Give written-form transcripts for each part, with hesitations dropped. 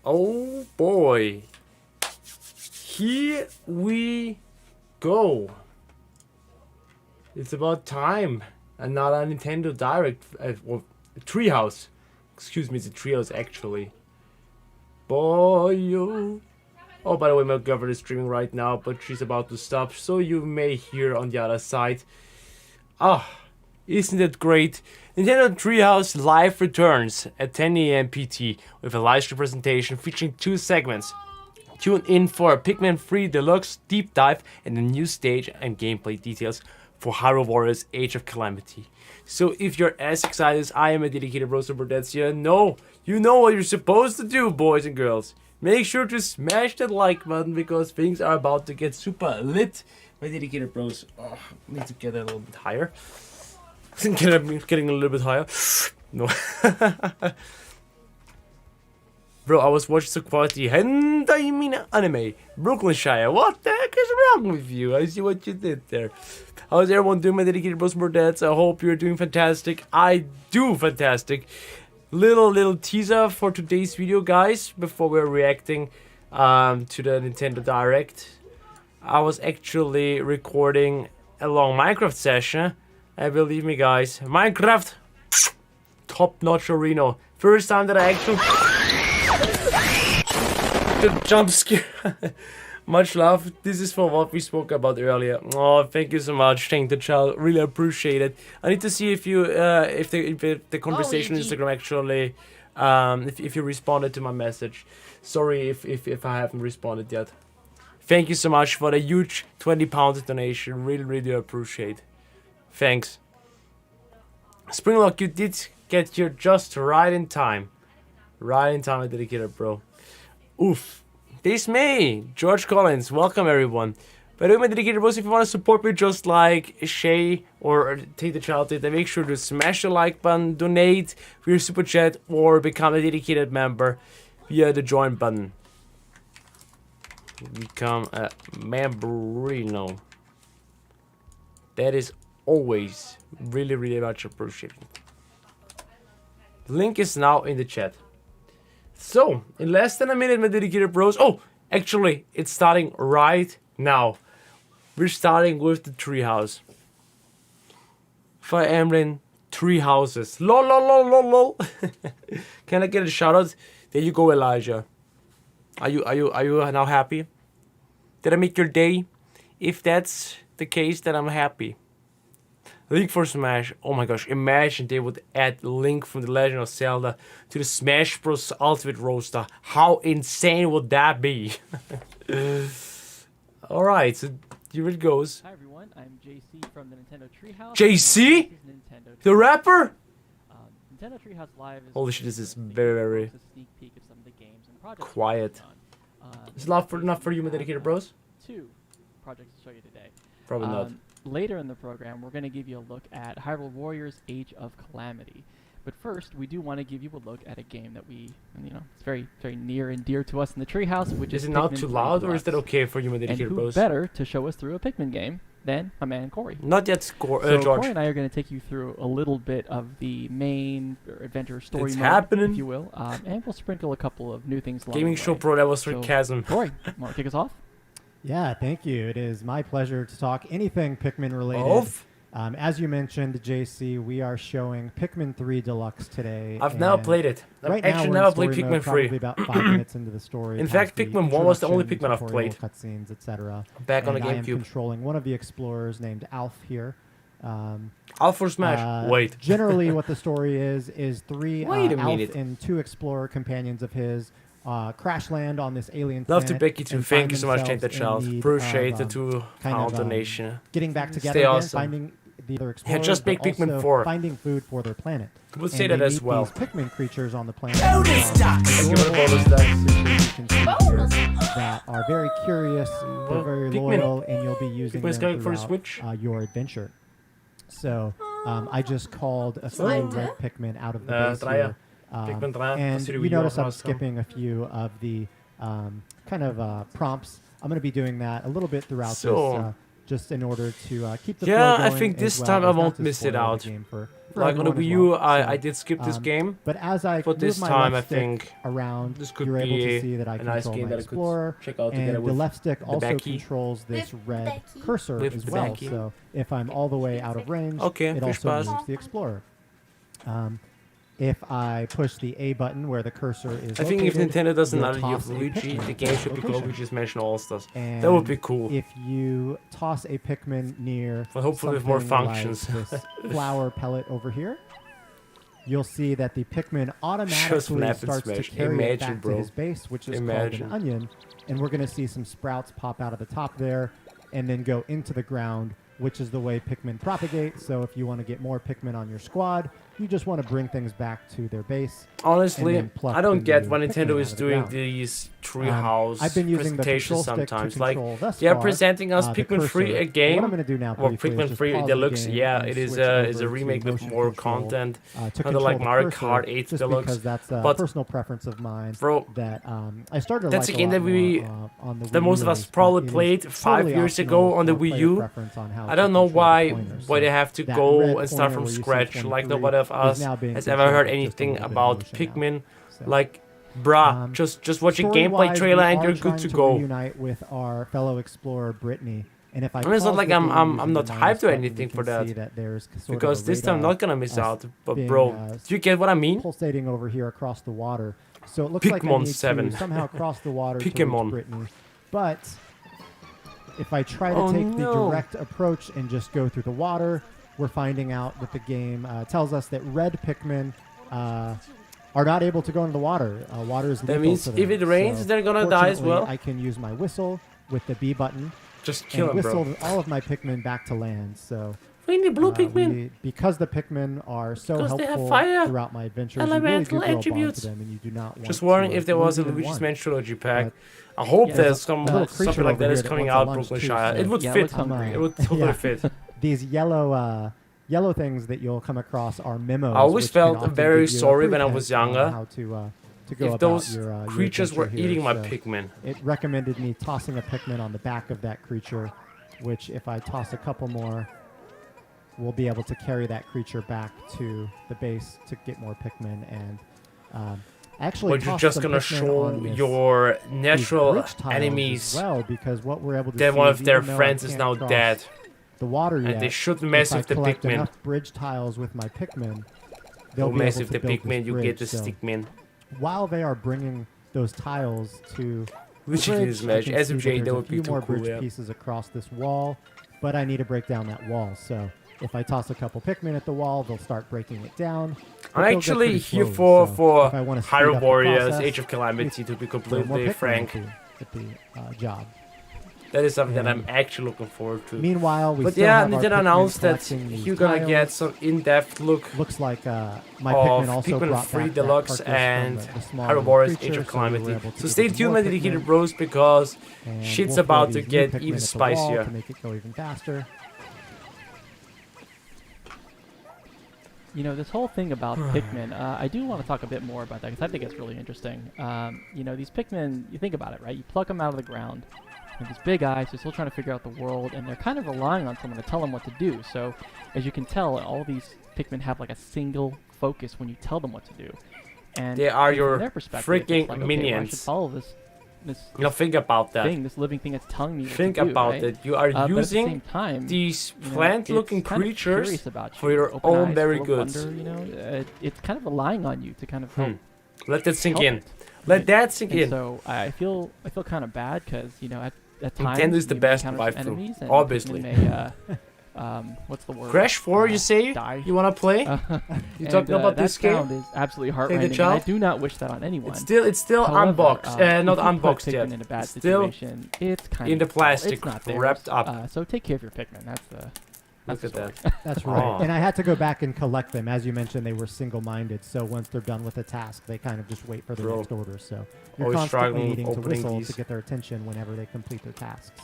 Oh boy. Here we go. It's about time. Another Nintendo Direct. Or Treehouse. Excuse me, it's a Treehouse actually. Boy. Oh, by the way, my girlfriend is streaming right now, but she's about to stop, so you may hear on the other side. Ah, isn't it great? Nintendo Treehouse Live returns at 10 a.m. PT with a live stream presentation featuring 2 segments. Tune in for a Pikmin 3 Deluxe deep dive and a new stage and gameplay details for Hyrule Warriors Age of Calamity. So if you're as excited as I am a dedicated roaster that's you know what you're supposed to do, boys and girls. Make sure to smash that like button because things are about to get super lit. My dedicated bros, I need to get a little bit higher. Getting a little bit higher. No. Bro, I was watching some quality hentai anime. Brooklynshire. What the heck is wrong with you? I see what you did there. How's everyone doing, my dedicated bros and dads? I hope you're doing fantastic. I do fantastic. Little teaser for today's video, guys, before we're reacting to the Nintendo Direct. I was actually recording a long Minecraft session, and believe me, guys, Minecraft, top-notch arena. First time that I actually the jump scare. Much love. This is for what we spoke about earlier. Oh, thank you so much. Thank the child. Really appreciate it. I need to see if you, if the conversation on Instagram actually, if you responded to my message. Sorry if I haven't responded yet. Thank you so much for the huge £20 donation. Really do appreciate. Thanks. Springlock, you did get here just right in time. Right in time, I dedicated, bro. Oof. This me, George Collins. Welcome, everyone. By the way, my dedicated bros, if you want to support me just like Shay or Take the Child did, then make sure to smash the like button, donate for your super chat, or become a dedicated member via the join button. Become a memberino. That is always really much appreciated. Link is now in the chat. So, in less than a minute, my dedicated bros. Oh, actually, it's starting right now. We're starting with the treehouse. Fire Emblem Tree Houses. Lol. Can I get a shout out? There you go, Elijah. Are you now happy? Did I make your day? If that's the case, then I'm happy. Link for Smash. Oh my gosh, imagine they would add Link from The Legend of Zelda to the Smash Bros. Ultimate roster. How insane would that be? Alright, so here it goes. Hi everyone, I'm JC from the Nintendo Treehouse. JC? The rapper? Nintendo Treehouse Live is holy shit, this is very a sneak peek of some of the games and projects quiet. Is it enough for you, my dedicated bros? 2 projects to show you today. Probably not. Later in the program, we're going to give you a look at Hyrule Warriors Age of Calamity. But first, we do want to give you a look at a game that we, it's very near and dear to us in the Treehouse, which is it not Pikmin too loud, Deluxe. or is that okay for you, my dedicated and who bros? better to show us through a Pikmin game than my man Corey? Not yet, So George. Corey and I are going to take you through a little bit of the main adventure story It's mode, happening. if you will, and we'll sprinkle a couple of new things along Gaming the show way. pro, that was So, sarcasm. Corey, want to kick us off? Yeah, thank you. It is my pleasure to talk anything Pikmin related. As you mentioned, JC, we are showing Pikmin 3 Deluxe today. I've now played it. I've Right actually now, never we're in played story Pikmin mode, 3. probably about 5 minutes into the story. In fact, Pikmin 1 was the only Pikmin I've tutorial, played. Cutscenes, etc. Back on the I am GameCube. controlling one of the explorers named Alf here. Alpha for Smash. Wait. Generally, what the story is 3 Wait a Alf minute. and 2 explorer companions of his crash land on this alien Love planet. to Becky too. and Thank find you so much, Take the themselves Child. in need Appreciate of, the kind £2 of, donation. getting back together Stay again, awesome. finding the other explorers, just make but Pikmin also 4. finding food for their planet. We'll say And that they as meet well. These Pikmin creatures on the planet. Thank you for the bonus That are very curious, they're very Pikmin. loyal, and you'll be using Pikmin's them going for a throughout Switch. Your adventure. So I just called a few red Pikmin out of the base here. Pikmin 3. And you notice I'm skipping a few of the kind of prompts. I'm going to be doing that a little bit throughout this, just in order to keep the flow going. I think this as time well I as not won't to miss it spoil the out. game for for Like on the everyone Wii as U, well, I so, did skip this game. But as I But this move my time, left I stick think around, this could you're able be to see that I a nice control game my that I could Explorer, check out together and the with left stick the also backy. controls this red backy. cursor With as the well. backy. So if I'm all the way out of range, Okay, it push also pass. moves the Explorer. If I push the A button where the cursor is I think if located, Nintendo doesn't you'll allow you toss a Luigi, Pikmin the game should be called location. Luigi's Mansion All Stars. And That would be cool. If you toss a Pikmin near Well, hopefully with more something functions. like this flower pellet over here, you'll see that the Pikmin Just automatically snap and starts to smash. carry it Imagine, back bro. to his base, which is Imagine. called an onion. And we're going to see some sprouts pop out of the top there and then go into the ground, which is the way Pikmin propagate. So if you want to get more Pikmin on your squad, you just want to bring things back to their base. Honestly, and then pluck I don't the get new why Pikmin Nintendo out is of the doing ground. these treehouse I've been using the presentations control stick to sometimes. Like, control thus they are far, presenting us the Pikmin 3 cursor. a game. What I'm going to do now Well, briefly is Pikmin just 3 pause the Deluxe, game yeah, and it is switch a over remake to with motion more control, content. to Kind of control like the Mario cursor, Kart 8 just Deluxe. because that's a But- personal preference of mine. Bro, That I started to that's like a game lot that we- more, on the that Wii most U of us release, but probably it is played 5 totally years optional ago on the for Wii player U. preference on how I to don't know control the why pointer. why they So have to that go red and start pointer from where you see scratch. Like 23 nobody of is us now being has ever controlled heard with just a anything little bit of about motion now. Pikmin. So, Like, bruh, just watch a gameplay story-wise, trailer we and are you're good trying to go. Reunite with our fellow explorer Brittany, and if I And it's not pause like the I'm- game I'm using not the hyped minus or button, we anything can for that. see that there's sort of Because a this time I'm radar not gonna miss us out. But being, bro, do you get what I mean? pulsating over here across the water. So it looks like I Pikmin need 7. to somehow cross the water to Pikmin. reach Brittany. But if I try to Oh, take the no. direct approach and just go through the water, we're finding out that the game tells us that red Pikmin are not able to go into the water. Water is That lethal means to them. if it rains, So they're gonna die as fortunately, well. I can use my whistle with the B button Just kill and him, bro. whistle all of my Pikmin back to land. So We need blue uh, Pikmin. because the Pikmin are so Because they have helpful fire, throughout my adventures, you really elemental do grow a bond attributes. to them, and you do not want Just to, wondering if there was a lose even Luigi's one. Mansion Trilogy pack. But I hope yeah, there's there's a some little something creature like over that here is that coming wants a out, lunch Brooklyn too, Shire. so- It would Yeah, it fit. looks hungry. It would totally Yeah. fit. These yellow things that you'll come across are memos. I always which can felt often very give you a sorry when I brief was hint on younger how to go If about those your creatures were adventure here. eating my So Pikmin. it recommended me tossing a Pikmin on the back of that creature, which if I toss a couple more, we'll be able to carry that creature back to the base to get more Pikmin. And actually, But you're tossed just some gonna Pikmin show on this- your these natural bridge tiles enemies as well, because what we're able to that see one is of their even though I friends is can't now cross dead. the water And yet, they should mess if I with the collect Pikmin. enough bridge tiles with my Pikmin, they'll Don't be mess able with to the build Pikmin, this you get bridge. the So Stickmin. while they are bringing those tiles to the Luigi bridge, is I Smash. can As see of J, there's that a would be few too more cool, bridge yeah. pieces across this wall, but I need to break down that wall. So if I toss a couple Pikmin at the wall, they'll start breaking it down. but I'm they'll get actually pretty here slowly. So for if I wanna speed Hyrule up the Warriors, process, Age of Calamity, to be throw more completely Pikmin frank. at the job. That is something that And I'm actually looking forward to. Meanwhile, we But still yeah, have our Nintendo Pikmin announced that collecting these you're gonna tiles. get some in-depth look Looks like my of Pikmin also Pikmin brought 3 back that Deluxe carcass from and the smaller Hyrule Warriors, creature, Age of so we were Calamity. able to So give stay it tuned, more my dedicated Pikmin, bros, because and shit's we'll throw about to these new get Pikmin even at the wall spicier. to make it go even faster. You know, this whole thing about Pikmin, I do want to talk a bit more about that because I think it's really interesting. You know, these Pikmin, you think about it, right? You pluck them out of the ground, and these big eyes, they're still trying to figure out the world, and they're kind of relying on someone to tell them what to do. So, as you can tell, all these Pikmin have like a single focus when you tell them what to do. And They are from your their perspective, it's freaking like, okay, well, I should minions. follow this You know, think about that. thing, this living thing that's telling me what Think to do, about right? it. You are But at the using same time, these you know, plant-looking it's kind of creatures curious about for you, your open own eyes, very full of goods. wonder, you know, it's kind of relying on you to kind of help. Let that sink help in. it, Let right? that sink And in. so I feel kind of bad because you know at times Nintendo is the you may best encounter waifu, some enemies and obviously. Pikmin may, what's the word? Crash 4, you say? Die. You wanna play? You talking about that this game? sound is absolutely the heartrending. And I child? do not wish that on anyone. It's still However, unboxed. Not if you put unboxed Pikmin yet. in a bad It's still situation, it's kind in of the plastic, it's not theirs. wrapped up. So take care of your Pikmin. That's the Look the at story. that. That's right. Aw. And I had to go back and collect them. As you mentioned, they were single-minded, so once they're done with a task, they kind of just wait for the Bro. next order. So you're Always constantly struggling needing to opening whistle these. to get their attention whenever they complete their tasks.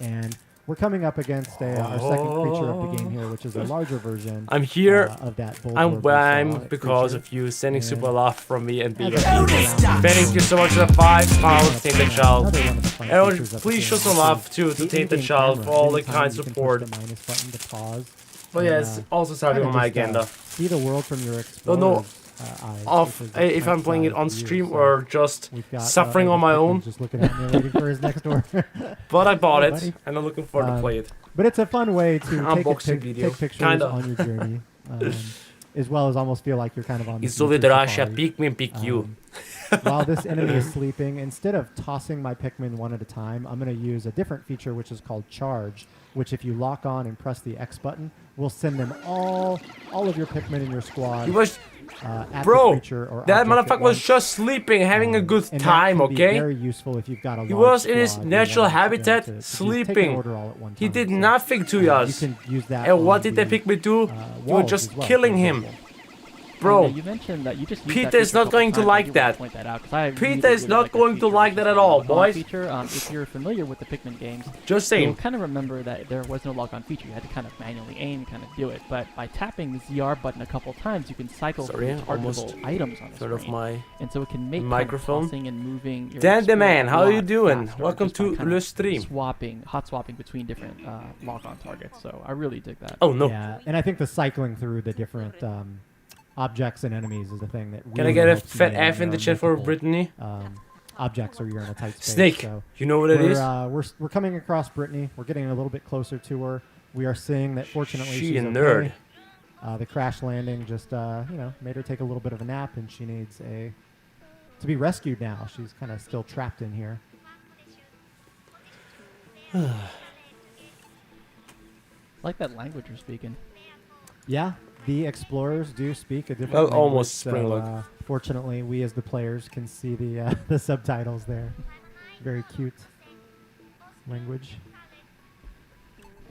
And we're coming up against our second creature of the game here, which is a larger version I'm here. of that I'm where I'm Bulbasaur because creature. of you sending And super love from me and being a As hero. I Thank you so much for the 5 pounds, Take the Child. Another one of the fun Everyone, features of the please game, show some which love is to the Take the in-game Child camera. for all the Anytime kind you can push support. the minus button to pause But yeah, it's also something on my agenda. See the world from your Don't know eyes, if I'm playing it on stream or just we've got, suffering on my own. Just looking at me, waiting for his next door. But I bought it, buddy. and I'm looking forward to play it. But it's a fun way to Unboxing video. take pictures Kinda. on your journey, as well as almost feel like you're kind of on. It's the over nature the Russia, safari. Pikmin pick you. While this enemy is sleeping, instead of tossing my Pikmin one at a time, I'm going to use a different feature which is called Charge, which if you lock on and press the X button, will send them all of your Pikmin in your squad. He was, at bro, the creature or that object at motherfucker was once. just sleeping, having a good And that time, can be okay? very useful if you've got a He large was in his squad, you natural want them habitat, to take an sleeping. order all at one He time. did So, nothing to you us. can use that And what on did the Pikmin do? You were walls just as well, killing for him. example. Bro, You mentioned that you just used Peter that is feature a not couple going to times. like I do wanna that. point that out, 'cause I Peter really, is really not like that going to feature, like which that is at the all, lock-on boys. Feature, if you're familiar with the Pikmin games, just you'll saying. kind of remember that there was no lock-on feature. You had to kind of manually aim, kind of do it. But by tapping the ZR button a couple times, you can cycle Sorry, through almost targetable items on the Sort of screen. my And so it can make microphone. tossing and moving your Dan the explorer man, a how are you lot doing? faster Welcome just by to kind Le of Stream. hot swapping between different lock-on targets. So I really dig that. Oh no. Yeah, and I think the cycling through the different objects and enemies is the thing that really Can I get a helps fat me when F in there the are chat for multiple, Brittany? objects or you're in a tight space. Snake, So you know what it is? we're coming across Brittany. We're getting a little bit closer to her. We are seeing that fortunately She she's a okay. nerd. The crash landing just made her take a little bit of a nap, and she needs to be rescued now. She's kind of still trapped in here. I like that language you're speaking. Yeah, the explorers do speak a different Well, language. almost so, Springlock. fortunately, we as the players can see the the subtitles there. Very cute language.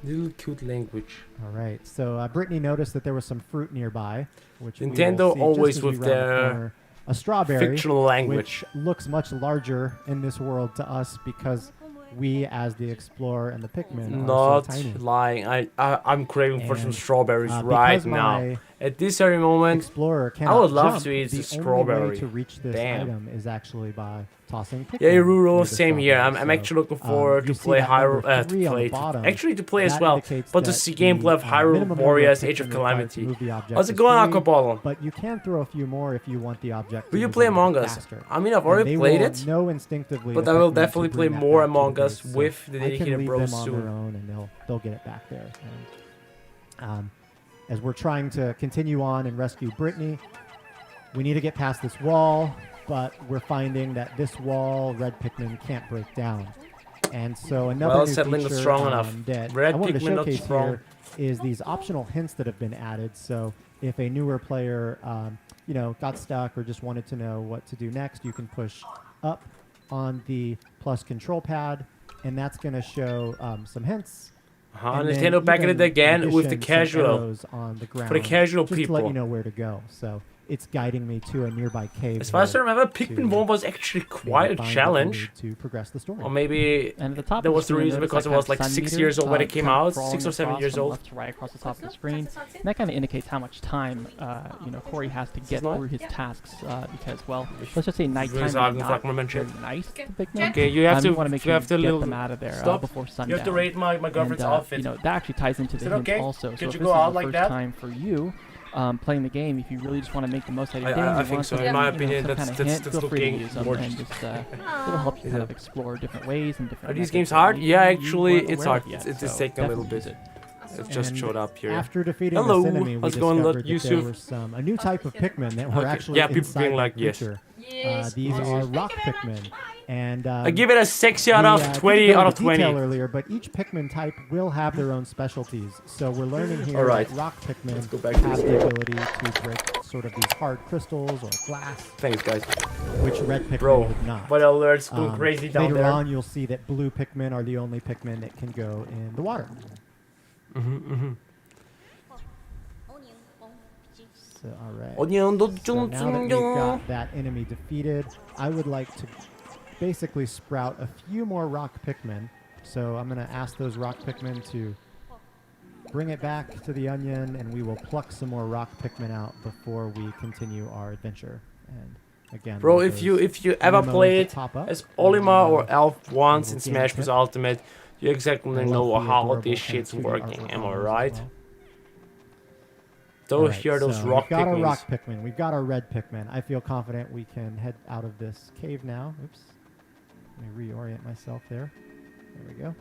Little cute language. All right, so Brittany noticed that there was some fruit nearby, which we will Nintendo see always just as we with round the their corner. A strawberry, Fictional language. which looks much larger in this world to us because we, as the explorer and the Pikmin, are Not so tiny. lying. I'm craving for some And, strawberries because right my now. At this very moment, Explorer cannot I would love jump, to eat the the only strawberry. way to reach this Damn. item is actually by tossing Pikmin. yeah, near Ruro, the same here. I'm strawberry. actually looking So, forward you to see play that number Hyrule. three on the To bottom. actually to play as That well, indicates but to that see gameplay of the, Hyrule minimum number Warriors: of Age of Pikmin required Calamity. to move the object How's it is going, 3, Aquapollo? But you can throw a few more if you want the object. Will to you move play a little Among bit Us? faster. I mean, I've And already they played will it, know instinctively but the I will Pikmin to definitely play bring that more back to the Among Us base. with the I can dedicated leave bros them on soon. their own, and they'll get it back there. And, as we're trying to continue on and rescue Brittany, we need to get past this wall, but we're finding that this wall, red Pikmin can't break down. And so another Well, new settling feature is strong enough. that Red I wanted to Pikmin not showcase strong. here is these optional hints that have been added. So if a newer player, got stuck or just wanted to know what to do next, you can push up on the plus control pad, and that's going to show some hints. And then Nintendo back at even it again in with the addition, some casual. arrows on the ground For the casual just to let you people. know where to go. So it's guiding me to a nearby cave. As far as I here remember, to Pikmin 1 was actually maybe quite a find what we challenge. need to progress the story. Or maybe And at the top that of was the screen, reason notice because that I was kind like of sun 6 meter, years old when it came kind of out, crawling 6 or 7 across years from old. left to right across the top of the screen. And that kind of indicates how much time, Corey has to get not- through his tasks because, well, let's just say nighttime is sagen, not frag mal mein very Chat. nice to Pikmin. Okay, you have to, you want to make you sure have to you get little them out of there stop. before sundown. You have to rate my girlfriend's And, outfit. that actually ties into Is the it hints okay? also. Could So if you this go is out the like first that? time for you playing the game, if you really just want to make the most out of your I- day, I and you think want so. some, In my opinion, some that's- kind of that's- hint, that's feel free to looking use them more and just it'll help you Is kind it- of explore different ways and different. Are these methods games that hard? maybe Yeah, you actually, weren't it's aware of hard. yet, It's so taking a little definitely use bit. it. It just And showed up here. After defeating Hello, this enemy, we how's it going, discovered that there Yusuf? was a new type of Pikmin that were Okay. actually Yeah, people inside being that like, yes. creature. These are rock Pikmin. And I give it a 60 out we, of didn't 20 go out of into detail 20. earlier, but each Pikmin type will have their own specialties. So we're learning here Alright. that rock Pikmin Let's go back to have this the game. ability to break sort of these hard crystals or glass, Thanks, guys. which red Pikmin Bro, would not. but alerts going crazy down later there. on, you'll see that blue Pikmin are the only Pikmin that can go in the water. So, all right. So now that we've got that enemy defeated, I would like to basically sprout a few more rock Pikmin. So I'm going to ask those rock Pikmin to bring it back to the onion, and we will pluck some more rock Pikmin out before we continue our adventure. And again, Bro, all if you those ever MMOs played that pop up, as Olimar or Elf once little in game Smash Bros. tip. Ultimate, you exactly I love know the how adorable this kind of shit's 2D working, art am I models as right? well. Though Alright, here are those so rock we've got our Pikmins. rock Pikmin. We've got our red Pikmin. I feel confident we can head out of this cave now. Oops. Let me reorient myself there. There we go.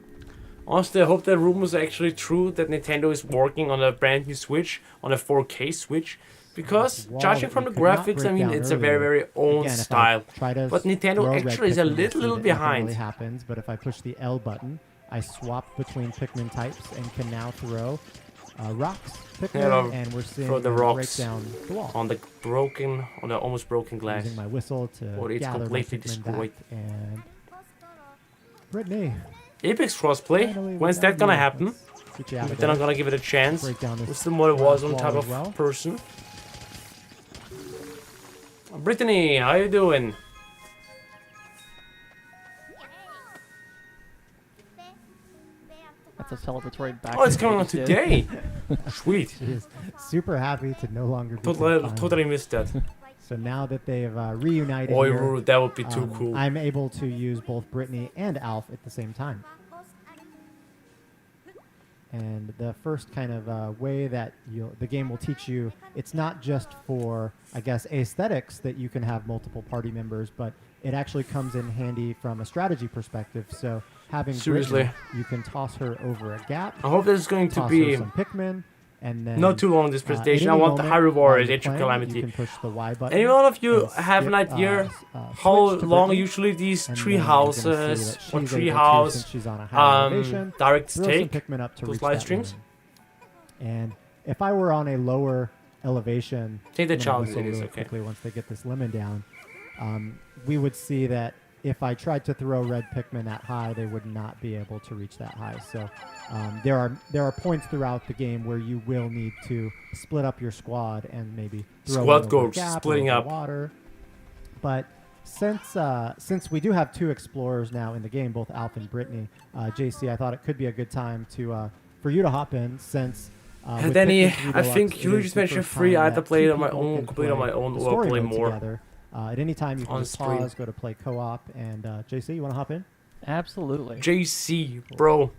Honestly, I hope that rumor is actually true that Nintendo is working on a brand new Switch, on a 4K Switch. Because, wall judging that from we the could not graphics, I break mean, down it's a very, earlier. very own Again, if I style. try to But Nintendo throw red actually is a Pikmin, you'll see little that behind. nothing really happens, but if I push the L button, I swap between Pikmin types and can now throw rocks Pikmin, Yeah, and we're seeing throw the them break rocks down the wall. On the almost broken glass. Using my whistle to Or it's gather my completely Pikmin destroyed. back, and Brittany. Apex crossplay? Finally, we When's got that gonna you. happen? Let's get you out of Then I'm there. gonna give it a chance. Break down this With the more was on wall type as of well. person. Brittany, how you doing? That's a celebratory back. Oh, it's coming on did. today. Sweet. She is super happy to no longer be confined. Totally missed that. So now that they've reunited Oh, here, that would be too cool. I'm able to use both Brittany and Alf at the same time. And the first kind of way that the game will teach you, it's not just for, I guess, aesthetics that you can have multiple party members, but it actually comes in handy from a strategy perspective. So having Seriously. Brittany, you can toss her over a gap, I hope this is going to toss be her some Pikmin, and then not too long this at presentation. I any want the moment Hyrule while Warriors you're Age of playing, Calamity. You can push the Y button. Any one of you and have an skip, idea switch how to long Brittany, usually these and tree then you're gonna see houses that or she's tree able to, house since she's on a higher elevation, direct throw some take? Pikmin up to those reach live that streams? limit. And if I were on a lower elevation, Take the I'm gonna challenge, whistle it is really okay. quickly once they get this lemon down, we would see that if I tried to throw red Pikmin that high, they would not be able to reach that high. So there are points throughout the game where you will need to split up your squad and maybe throw Squad one over a goals, gap or splitting over up. water. But since we do have two explorers now in the game, both Alf and Brittany, JC, I thought it could be a good time to for you to hop in since. And with then Pikmin 3 I Deluxe, think it you is just the mentioned first free. time I had to that play it two on my people own, can complete on play my own, the or story play mode more. together. At any time, you can On just stream. pause, go to play co-op, and JC, you want to hop in? Absolutely. JC, bro.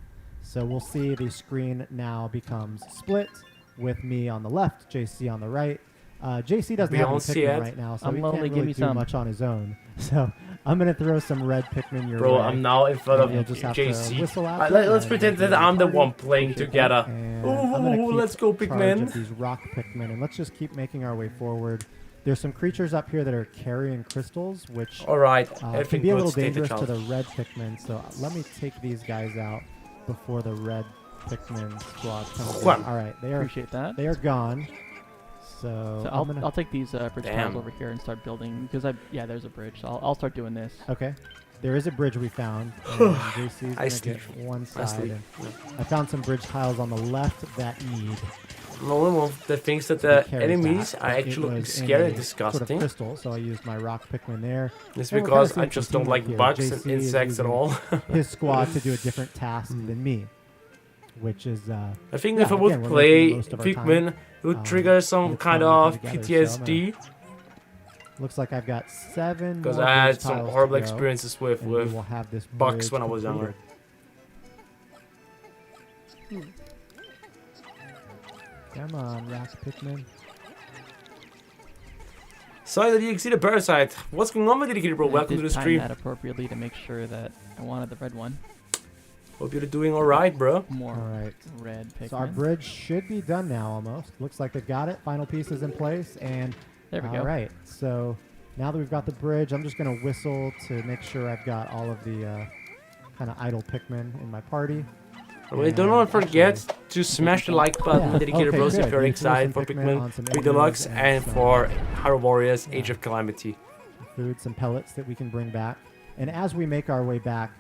So we'll see the screen now becomes split with me on the left, JC on the right. JC doesn't We have don't any see Pikmin it. right now, so I'm he lonely, can't give really me do some. much on his own. So I'm going to throw some red Pikmin your Bro, way. I'm now in front of And you'll just have to JC. whistle after Let's and pretend join that I'm the party. one playing Appreciate together. that. And I'm gonna Ooh, keep let's go, charge Pikmin. of these rock Pikmin, and let's just keep making our way forward. There's some creatures up here that are carrying crystals, which Alright, can everything be a good. little Stay the dangerous to the challenge. red Pikmin. So let me take these guys out before the red Pikmin squad comes in. Juan. All right, Appreciate that. they are gone. So, So I'm gonna, I'll take these bridge Damn. tiles over here and start building because there's a bridge. So I'll start doing this. okay. There is a bridge we found. And JC's I gonna get sleep. one I side. sleep. And I found some bridge tiles on the left that need. No, the things that to the carry enemies that, are but it actually was in scary and a Sort of disgusting. crystal, so I used my rock Pikmin there. It's And we're because kinda I seeing just some don't like teamwork here. bugs JC and is insects at using all. His squad to do a different task than me, which is I think yeah, if I would again, we're play making the most of our Pikmin, it would trigger some it's kind all of working together, so I'm PTSD. looks like I've got 7 Because more I bridge had some tiles to horrible go, experiences with and we will have this bugs bridge when I was younger. completed. Come on, rock Pikmin. Sorry that you exceed a parasite. What's going on with Luigikid, bro? I Welcome to did the time stream. that appropriately to make sure that I wanted the red one. Hope you're doing alright, bro. More All right. red Pikmin. So our bridge should be done now almost. Looks like they've got it. Final pieces in place. And There we all go. right. So now that we've got the bridge, I'm just going to whistle to make sure I've got all of the kind of idle Pikmin in my party. Well, don't And forget actually- to smash the like button, Yeah, dedicated okay, bros, if good. you're You threw excited some for Pikmin on Pikmin some 3 enemies Deluxe and and some, for Hyrule Warriors yeah. Age of Calamity. Food, some pellets that we can bring back. And as we make our way back,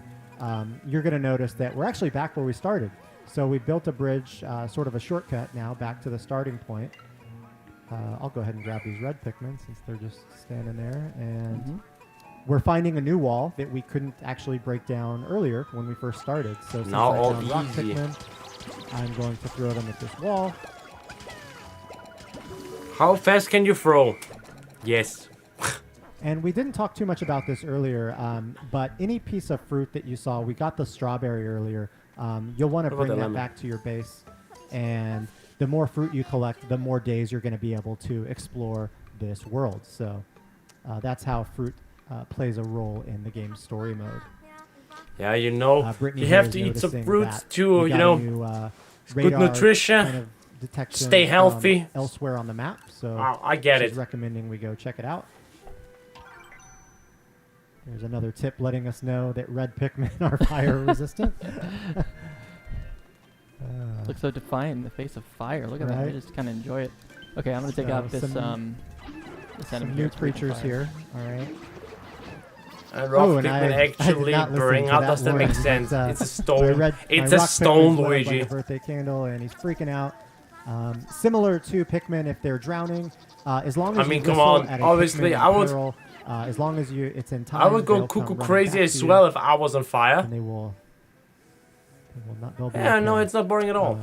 you're going to notice that we're actually back where we started. So we built a bridge, sort of a shortcut now back to the starting point. I'll go ahead and grab these red Pikmin since they're just standing there. And Mhm. we're finding a new wall that we couldn't actually break down earlier when we first started. So since Now I all found rock easy. Pikmin, I'm going to throw them at this wall. How fast can you throw? Yes. And we didn't talk too much about this earlier, but any piece of fruit that you saw, we got the strawberry earlier. You'll want to What about bring the that lemon? back to your base, and the more fruit you collect, the more days you're going to be able to explore this world. So that's how fruit plays a role in the game's story mode. Yeah, you know, Brittany you here have is to eat some noticing fruits that too, we you got a know, new, good radar nutrition, kind of detection stay from healthy. elsewhere on the map. So I get she's it. recommending we go check it out. There's another tip letting us know that red Pikmin are fire resistant. Looks so defiant in the face of fire. Look at that. They just kind of enjoy it. Okay, I'm gonna take out this this some enemy new here. It's breathing creatures fire. here. All right. And rock and Pikmin I did actually not listen burning. to How that does that make warning, sense? but, It's a my stone. It's my a rock stone, Pikmin's lit up like Luigi. a birthday candle, and he's freaking out. Similar to Pikmin, if they're drowning, as long as I mean, you come whistle on. at a Obviously, Pikmin in I would. peril, as long as it's in time, I would go they'll come cuckoo running crazy back as to you, well if I was on fire. and they will not. They'll be Yeah, no, okay. it's not boring at all.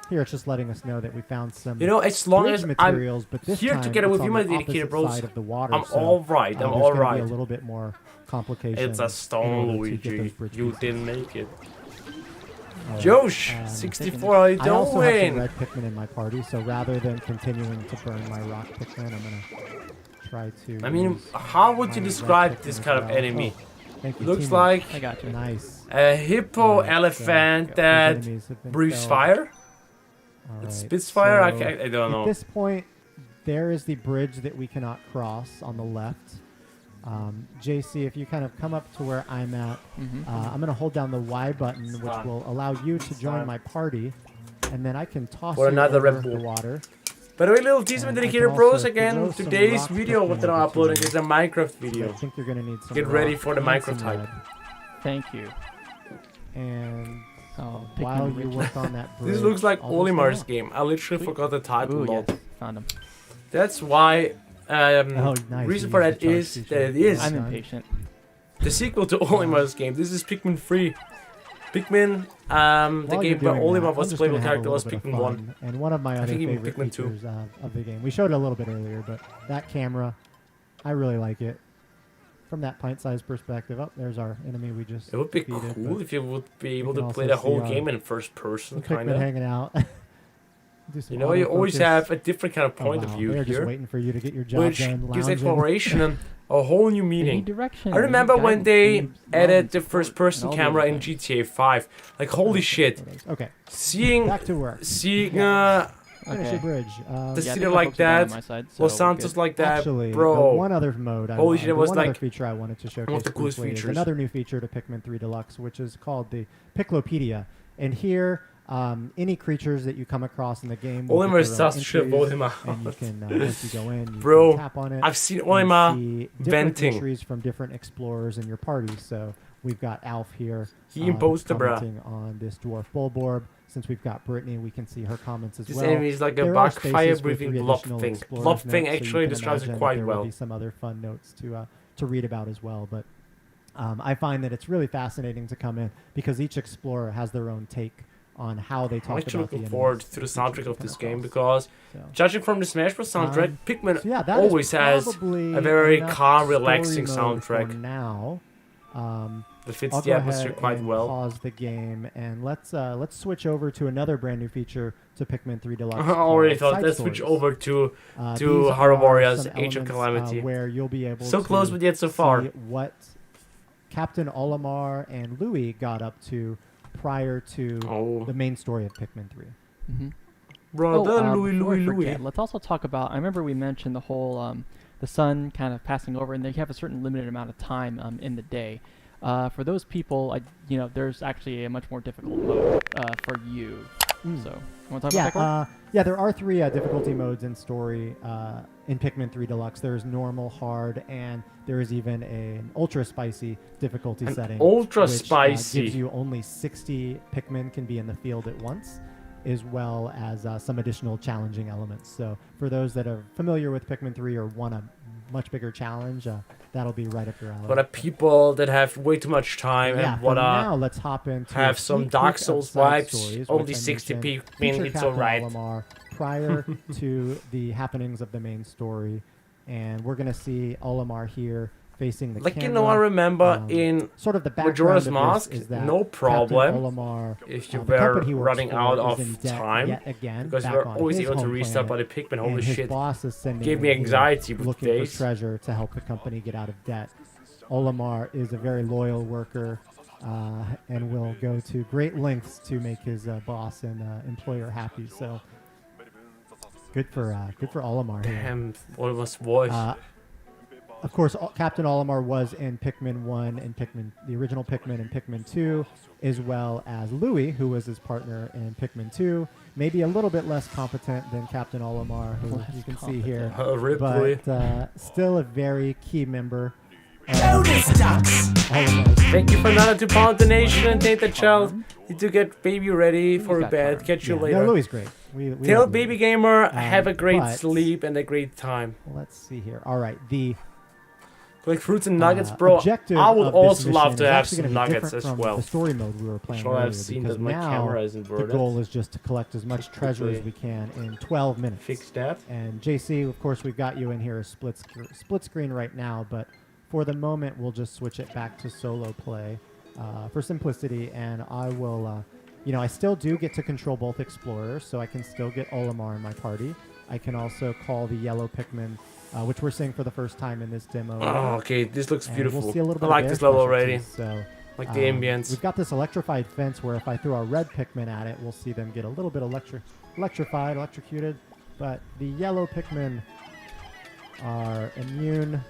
Here, it's just letting us know that we found some You know, as long bridge as I'm materials, but this here time together it's with on you, the my dedicated opposite bros, side of the water, I'm so, all right. I'm there's all gonna be right. a little bit more complication. It's a in stone, order to get those Luigi. bridge You pieces. didn't make it. Alright, Josh, um, 64, how you I also have some doing? red Pikmin in my party, so rather than continuing to burn my rock Pikmin, I'm gonna try to. I mean, use how would you my red describe Pikmin this as kind of well. enemy? Oh, thank you, Looks teammate. like I got you. Nice. a hippo Alright, so elephant those that enemies have been breathes felled. fire? All It right, spits fire? I so don't At know. this point, there is the bridge that we cannot cross on the left. JC, if you kind of come up to where I'm at, I'm going to hold down the Y button, which fine. will allow you to join fine. my party, and then I can toss Or you another over Red Bull. the water. By the way, little teaser with And I dedicated can bros also again. throw some Today's rock video Pikmin what I'm over to uploading you. is a Minecraft I video. think you're going to need some Get ready rock for the and Minecraft some hype. red. Thank you. And Oh, while Pikmin you rich. work on that bridge, This looks like I'll just Olimar's go game. I literally Sweet. forgot the title. Ooh, lol. yes, found him. That's why. Oh, nice. Reason You for used that the charge is feature. that it is I'm Nice. impatient. the sequel to Olimar's game. This is Pikmin 3. Pikmin, the While game you're where doing Olimar that, was I'm just playable gonna have a character was little bit Pikmin of 1. fun. And one of my other think even favorite Pikmin 2. features of the game. We showed it a little bit earlier, but that camera, I really like it. From that pint-sized perspective, oh, there's our enemy we just It would be defeated, cool but if you would be able can to play also the whole see game in first person, some kind Pikmin of. hanging out. Do some You know, you always autofocus. have a different kind of Oh, point of wow, view they're just here, waiting for you to get your job which done. gives lounging. exploration and a whole new They need meaning. direction. I remember they need when guidance, they need love added and the support first-person and all the camera other in things. GTA 5. Like, holy shit. Okay, Seeing back to work. seeing Finish Okay. your bridge. the Yeah, I city think my like folks are down on that, my side, so Los we're Santos good. like that, Actually, bro. the one other mode, Holy shit, it was one other like feature I wanted to showcase one of the coolest briefly is features. another new feature to Pikmin 3 Deluxe, which is called the Piclopedia. And here, any creatures that you come across in the game will Olimar get their own sus should entries, vote him out. and you can, once you go in, you Bro, can tap on it. I've seen and Olimar see different venting. entries from different explorers in your party. So we've got Alf here. He imposed the bra. commenting on this dwarf Bulborb. Since we've got Brittany, we can see her comments as This well. enemy is like a There are backfire spaces with breathing 3 blob additional thing. explorers Blob notes, thing so you actually can describes imagine it that quite there will well. be some other fun notes to read about as well. But I find that it's really fascinating to come in because each explorer has their own take on how they talk I'm about actually the looking forward to the enemies soundtrack that you of come this game across. because, So, judging from the Smash Bros. Soundtrack, Pikmin so yeah, that is always has probably a very enough calm, story relaxing mode for soundtrack now. that fits I'll the go atmosphere ahead quite and well. pause the game and let's switch over to another brand new feature to Pikmin 3 Deluxe. I already called thought Side let's switch Stories. over to These Hyrule are Warriors, some Age of elements, Calamity. where you'll be able So to close, but yet so far. see what Captain Olimar and Louis got up to prior to Oh, the main story of Pikmin 3. Mm-hmm. brother, Louis, before I Louis, Louis. forget, let's also talk about. I remember we mentioned the whole the sun kind of passing over, and they have a certain limited amount of time in the day. For those people, there's actually a much more difficult mode for you. Mm. So, you want to talk about that? Corey? Yeah, there are 3 difficulty modes in story in Pikmin 3 Deluxe. There's normal, hard, and there is even an ultra spicy difficulty An setting. ultra which, spicy. gives you only 60 Pikmin can be in the field at once, as well as some additional challenging elements. So for those that are familiar with Pikmin 3 or want a much bigger challenge, that'll be right up your alley. For the people that have way too much time Yeah, and for wanna now, let's hop into have a some sneak Dark peek of Souls Side vibes, Stories, only which I 60 mentioned Pikmin, feature it's Captain alright. Olimar prior to the happenings of the main story, and we're going to see Olimar here facing the Like, camera. you know, I remember Um, in sort of the background Majora's of Mask, this is that no Captain problem Olimar, if you the company he were works running for out is in of debt time, yet again, because back we're on always his able to home restart by planet, the Pikmin. and Holy his shit. boss is sending Gave him me here anxiety with looking days. for treasure to help the company get out of debt. Olimar is a very loyal worker and will go to great lengths to make his boss and employer happy. So good for Olimar here. Damn, what was voice? Of course, Captain Olimar was in Pikmin 1 and the original Pikmin and Pikmin 2, as well as Louis, who was his partner in Pikmin 2. Maybe a little bit less competent than Captain Olimar, who you can see here, Rip Louis. but still a very key member. Thank you for another 2 pound donation and thank the child. Need to get baby ready for got bed. charm. Catch you No, later. Louis is great. We Tell love baby Louis. gamer, have a great but- sleep and a great time. Let's see here. All right, the Like fruits and nuggets, bro. objective I would of this also love mission to is have actually some gonna be nuggets different as from well. The story mode we were playing So earlier, I've seen because that my now camera is the inverted. goal is just to collect as much treasure as we can in 12 minutes. Fix that. And JC, of course, we've got you in here as split screen right now, but for the moment, we'll just switch it back to solo play for simplicity, and I will, I still do get to control both explorers, so I can still get Olimar in my party. I can also call the yellow Pikmin, which we're seeing for the first time in this demo. Oh, okay, this looks And beautiful. We'll see a little bit I like of this air level already. specialties, So, Like the ambience. We've got this electrified fence where if I throw a red Pikmin at it, we'll see them get a little bit electrocuted. But the yellow Pikmin are immune.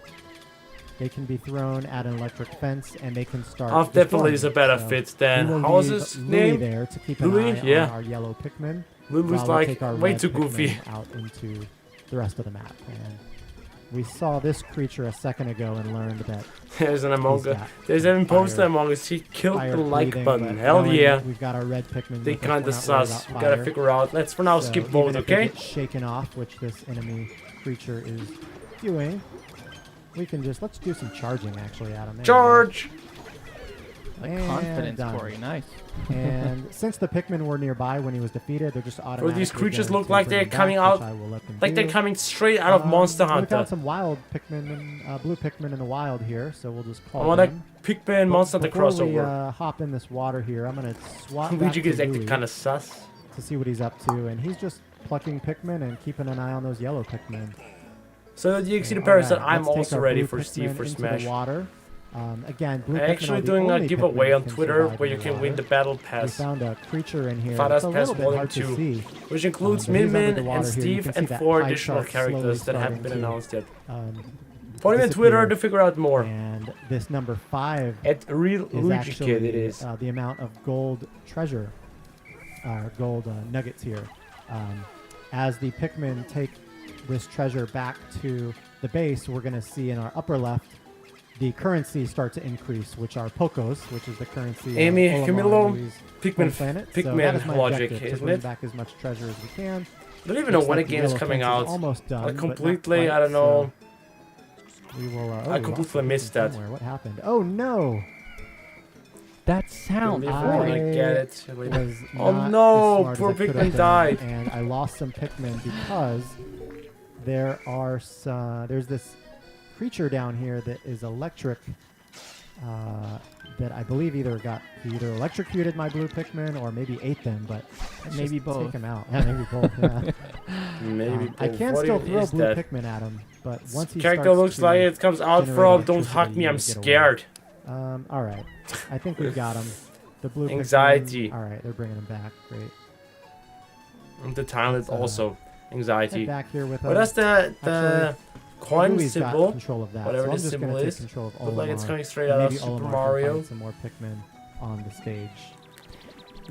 They can be thrown at an electric fence, and they can start. Off definitely destroying is a it. better So fit we than will how was leave his Louis name? there to keep an Louis? eye Yeah. on our yellow Pikmin. Lulu's while we like take our way red too Pikmin goofy. out into the rest of the map. And we saw this creature a second ago and learned that There's an Among He's Us. got There's an imposter fire- Among Us. He killed fire the like breathing, button. but Hell knowing yeah. that we've got our red Pikmin. They with us, kinda we're not worried sus. about We gotta fire. figure out. Let's for now So skip even both, if they okay? get shaken off, which this enemy creature is doing, we can let's do some charging actually, Adam. There we go. Charge! Like And confidence, done. Corey. Nice. And since the Pikmin were nearby when he was defeated, they're just automatically. these creatures going look to like bring they're him coming back, out- which I will let them Like do. they're coming straight out of Monster We found Hunter. some wild Pikmin, blue Pikmin in the wild here, so we'll just call I want a them. Pikmin Monster Hunter Before we crossover. hop in this water here, I'm gonna swap back Luigi to is acting Louis kinda sus. to see what he's up to, and he's just plucking Pikmin and keeping an eye on those yellow Pikmin. So the EXE the All Paris said right, I'm let's take also our ready blue for Steve Pikmin for into Smash. The water. Again, blue I'm Pikmin actually are the doing a only giveaway Pikmin on that can Twitter survive where in you the can win water. the Battle We Pass, found a creature in here Father's that's a Pass little bit Volume hard 2. to see. which includes but he's under Min the Min water and here. You Steve can see and that 4 pie additional chart slowly characters that haven't been starting to, announced yet. 40-minute disappear. Twitter to figure out more. And this number 5 At real is Luigikid actually it is. The amount of gold treasure, gold nuggets here. As the Pikmin take this treasure back to the base, we're going to see in our upper left the currency start to increase, which are Pokos, which is the currency Amy, of give me a Olimar little and Louis' Pikmin, home planet. So Pikmin that is my logic, objective, to isn't bring it? back as much treasure as we can. I don't even know Looks when a like the game is yellow coming fence out. almost done, I but not completely, quite, I don't know. So we will. I completely missed that. Somewhere. What happened? Oh no! That sound. If I wanna get it. Was Oh not no, as smart poor as I could Pikmin have been, died. and I lost some Pikmin because there's this creature down here that is electric. That I believe either electrocuted my blue Pikmin or maybe ate them, but let's Maybe just both. Take them out. Yeah, maybe both. Yeah. Maybe I both. can What still even throw is blue that? Pikmin at him, but once he Character starts looks to like it comes out generate from don't electricity, hug me, I'm you get away. scared. All right, I think we've got him. The blue Anxiety. Pikmin, all right, they're bringing him back. Great. And the talent Let's, also anxiety. Head back here with What us. does the coin Louis got symbol? control of that, whatever so I'm the just symbol gonna is, take control of Look like it's Olimar. coming straight out of Maybe Super Olimar can Mario. find some more Pikmin on the stage.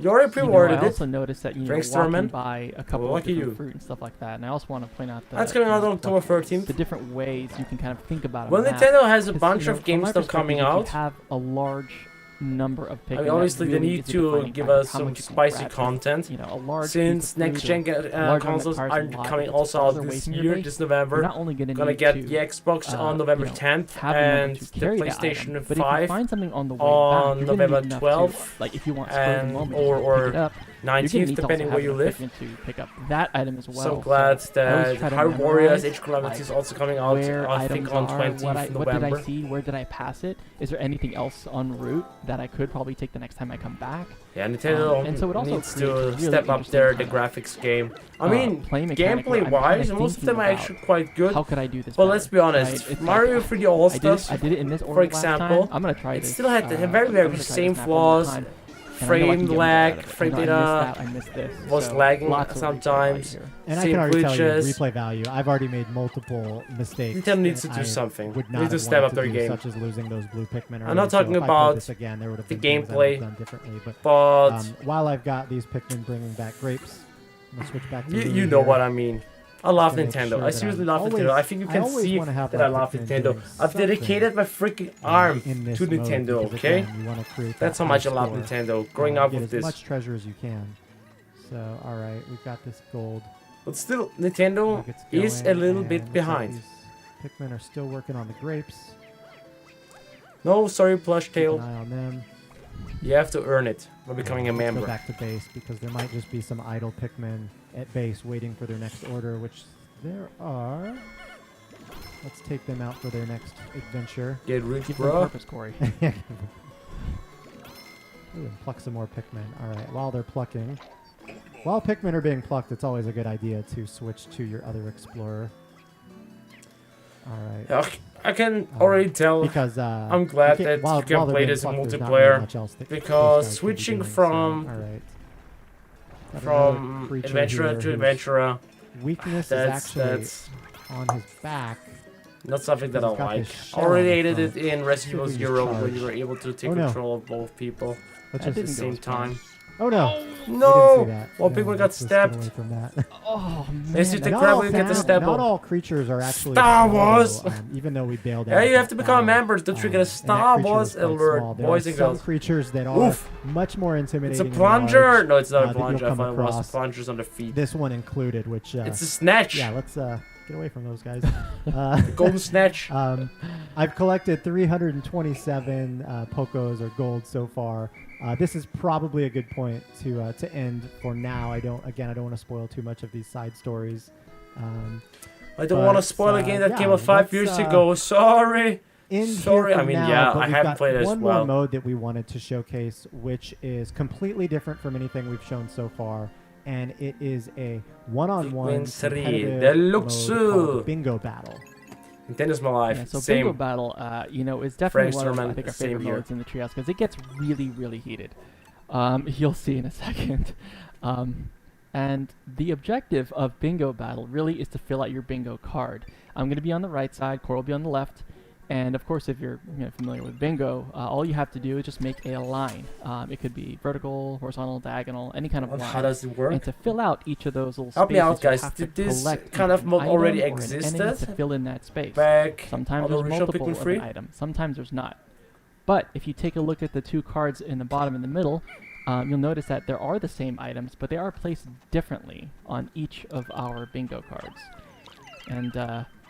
You already You know, pre-ordered I it. also noticed that Thanks, walking Thurman. by a couple of Lucky different you. fruit and stuff like that, and I also want to point out that That's coming out on the October 13th. different ways you can kind of think about Well, a map. Nintendo has a 'Cause, bunch you know, of from game my stuff coming perspective, if out. you have a large number of Pikmin. I mean, that obviously they really need is a to defining give factor, us how some much you can spicy grab. content. You know, a large Since piece of next-gen fruit or large consoles amount aren't of carbs coming and also lots out of this waste in your year, base, this you're November. not only going to Gonna need get to, the Xbox on you November know, 10th have the and number to the carry that PlayStation item. But if you 5 find something on the way on back, you're gonna November need enough 12th, to, like if you want spur of the and moment, or pick it up, You're gonna 19th, need to depending also where you have enough live. Pikmin to pick up that item as well. So glad I always that try to Hyrule Warriors memorize, Calamity is like, also coming out, where I think, items on are, 20th what did November. I see, where did I pass it, is there anything else en route that I could probably take the next time I come back. Yeah, Nintendo and so it also needs creates a to really step up interesting the kinda, graphics game. I mean, play mechanic where I'm gameplay-wise, kinda most of them thinking are about actually quite good. how could I do this But better, let's be honest, right? It's Mario like, 3D All-Stars, I did it in this for order last example, time. I'm gonna try it this. still had the I'm very, gonna very try this same map one more flaws. time, and I know I can Frame get better lag, at it. frame I know data I missed this. was So lagging lots of replay value sometimes. here. And I Same can already tell you glitches. replay value. I've already made multiple mistakes. Nintendo needs that to do I something. Would They not need to have step wanted up their to do, game. such as losing those blue Pikmin. I'm not So talking if I played about this again, there would have the been things I would gameplay, have done differently. but While I've got these Pikmin bringing back grapes, I'm gonna switch back to you Louis know here. what I mean. I love Just to make Nintendo. sure I that seriously I'm love always- Nintendo. I think you I can always see wanna have that my I love Pikmin Nintendo. doing I've something, dedicated my freaking arm in this to mode, Nintendo, because, okay? again, you wanna create That's that how much I high love score, Nintendo. Growing up get with as this. much treasure as you can. So, all right, we've got this gold. But still, Nintendo Nuggets is a going, little and bit looks like behind. these Pikmin are still working on the grapes. No, sorry, Plush Keep Tail. an eye on them. You have to earn it by becoming a Let's member. go back to base because there might just be some idle Pikmin at base waiting for their next order, which there are. Let's take them out for their next adventure. Get rich, Give them bro. purpose, Corey. Ooh, and pluck some more Pikmin. All right, while Pikmin are being plucked, it's always a good idea to switch to your other explorer. All right. I can already tell Because I'm glad that you can play this in multiplayer, because switching from adventurer to adventurer, weakness is that's actually on his back. not something that I He's got like. this I shell already on the hated it front. in Resident Evil See if we 0, can where charge. you were able to take Oh, no. control of both people Let's That at the didn't go same as planned. time. Oh no! No! We didn't see that. Well, No, people got let's just get stabbed. away from that. Oh man. Yes, you take Not crap all when you get the sound- stab Not up. all creatures are actually Star small, Wars! even though we bailed out. Yeah, you of have to that become a battle. member to trigger a And that Star creature Wars is quite alert, small. There boys are and some girls. creatures that are Oof. much more It's intimidating. a and plunger! large, No, it's not a that you'll plunger. I come thought it was. across. The plunger's on the feet. This one included, which It's a snatch! yeah, let's get away from those guys. The golden snatch. I've collected 327 Pokos or gold so far. This is probably a good point to end for now. I don't want to spoil too much of these side stories. I don't want to spoil a game that came out 5 years ago. Sorry. Sorry, I mean, yeah, I haven't played it as one well. more mode that we wanted to showcase, which is completely different from anything we've shown so far, and it is a one-on-one Pikmin 3 competitive Deluxe. mode called Bingo Battle. Nintendo's my life. Yeah, so Same. Bingo Battle, is definitely one of Franksterman, I think our same favorite here. modes in the Treehouse because it gets really, really heated. You'll see in a second. And the objective of Bingo Battle really is to fill out your bingo card. I'm going to be on the right side, Cora will be on the left, and of course if you're familiar with bingo, all you have to do is just make a line. It could be vertical, horizontal, diagonal, any kind of Well, line. how does it work? And to fill out each of those little Help me spaces, out, you guys. have to Did this collect kind of an mod item already or an enemy existed? to fill in that space. Back Sometimes on the there's original multiple Pikmin of 3? an item. Sometimes there's not. But if you take a look at the two cards in the bottom and the middle, you'll notice that there are the same items, but they are placed differently on each of our bingo cards. And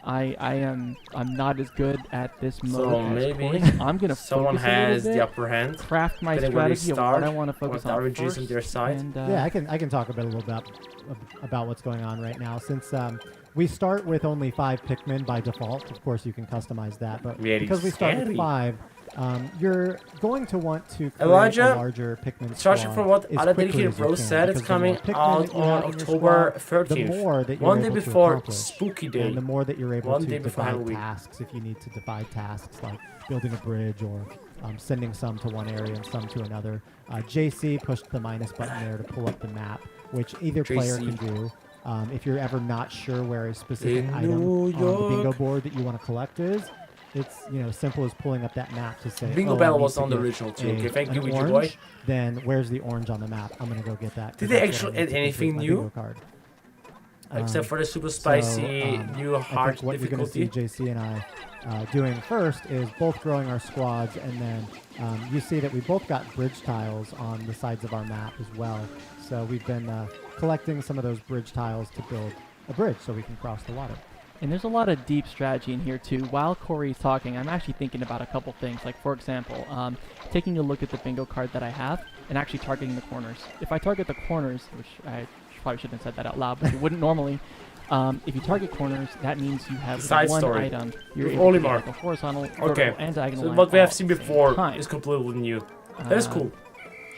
I'm not as good at this mode So as maybe Corey. I'm gonna someone focus a has little the bit, upper hand. craft my Depending where they strategy of what I start, want to focus the on RNGs first. on their side. And, Yeah, I can talk a little bit about what's going on right now. Since we start with only 5 Pikmin by default, of course you can customize that, but Very because we start with scary. 5, you're going to want to create Elijah, a larger Pikmin Judging squad from what as other quickly dedicated as you bros can, said, it's because the more coming Pikmin out that you on have in your October squad, the 13th. more that you're One day able to before accomplish. Spooky Day. And the more that you're able One to day before divide Halloween. tasks, if you need to divide tasks like building a bridge or sending some to one area and some to another. JC pushed the minus button there to pull up the map, which either player JC. can do. If you're ever not sure where a specific In item New on the bingo York. board that you want to collect is, it's simple as pulling up that map to say, Bingo oh, I Battle need was to on the get original too. a- Okay, thank you, an Ouija boy. orange, then where's the orange on the map? I'm gonna go get that. 'cause Did they that's what I actually need add to anything complete my new? bingo card. Except for the super spicy new I hard think what you're going to see difficulty. JC and I doing first is both growing our squads, and then you see that we both got bridge tiles on the sides of our map as well. So we've been collecting some of those bridge tiles to build a bridge so we can cross the water. And there's a lot of deep strategy in here too. While Corey's talking, I'm actually thinking about a couple things. Like for example, taking a look at the bingo card that I have and actually targeting the corners. If I target the corners, which I probably shouldn't have said that out loud, but you wouldn't normally. If you target corners, that means you have Side one story. item. You're able only to get, mark. like, a horizontal, Okay. vertical, and diagonal So line what we all have at seen the same before time. is completely new. That is cool.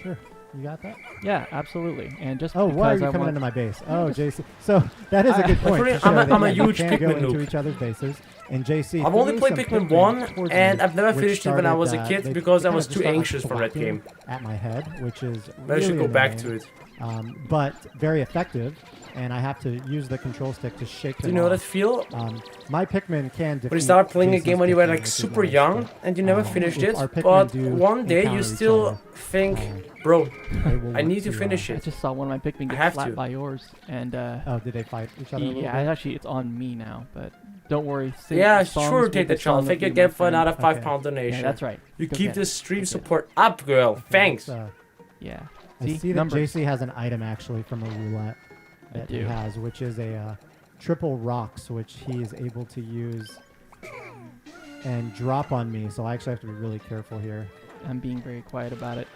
Sure. You got that? Yeah, absolutely. And just Oh, why are because you I coming want into my base? Oh, JC. So that is a good point. pretty- to show I'm a- that, I'm a yeah, you huge can go Pikmin into noob. each other's bases. And JC, I've only threw played some Pikmin Pikmin 1, towards and me, I've never which finished it when I was a started, kid they because I kind was of too just started anxious for that blocking game. At my head, which is But I should really go back annoying, to it. but very effective. And I have to use the control stick to shake Do them you know that off. feel? My Pikmin can defeat When you start playing a JC's game when you were Pikmin, like which is super nice, young but, and you never finished if it, our Pikmin but do one day you encounter each still other, think, uh, bro, they will I want need to finish I it. just saw one of my Pikmin I get have flat to. by yours, and Oh, did they fight each other a little yeah, bit? actually it's on me now. But don't worry. Yeah, songs sure, will take be the sung challenge. of Thank you you, my again for friend. another Okay. £5 Yeah, donation. that's right. You Go keep get the it. stream Go get it. support up, girl. Thanks. Yeah. I see that numbers. JC has an item actually from a roulette I that he do. has, which is a triple rocks, which he is able to use and drop on me. So I actually have to be really careful here. I'm being very quiet about it.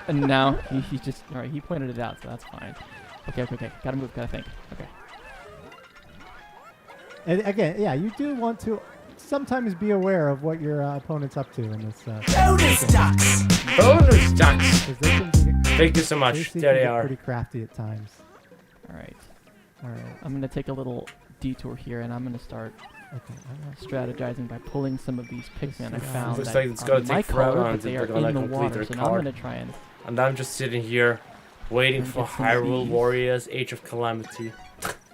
And now he just all right. He pointed it out, so that's fine. Okay. Gotta move. Gotta think. Okay. And again, yeah, you do want to sometimes be aware of what your opponent's up to in this. Bonus ducks! Bonus ducks! 'Cause they can be, Thank you so much. JC There can they get are. pretty crafty at times. All right. All right. I'm gonna take a little detour here, and I'm gonna start Okay. strategizing by pulling some of these Pikmin I found. Looks that like it's are gonna my take forever color, but until they they're are gonna in the complete water. their So now I'm card. gonna try and And I'm just sitting here waiting And for get some Hyrule Zs. Warriors Age of Calamity.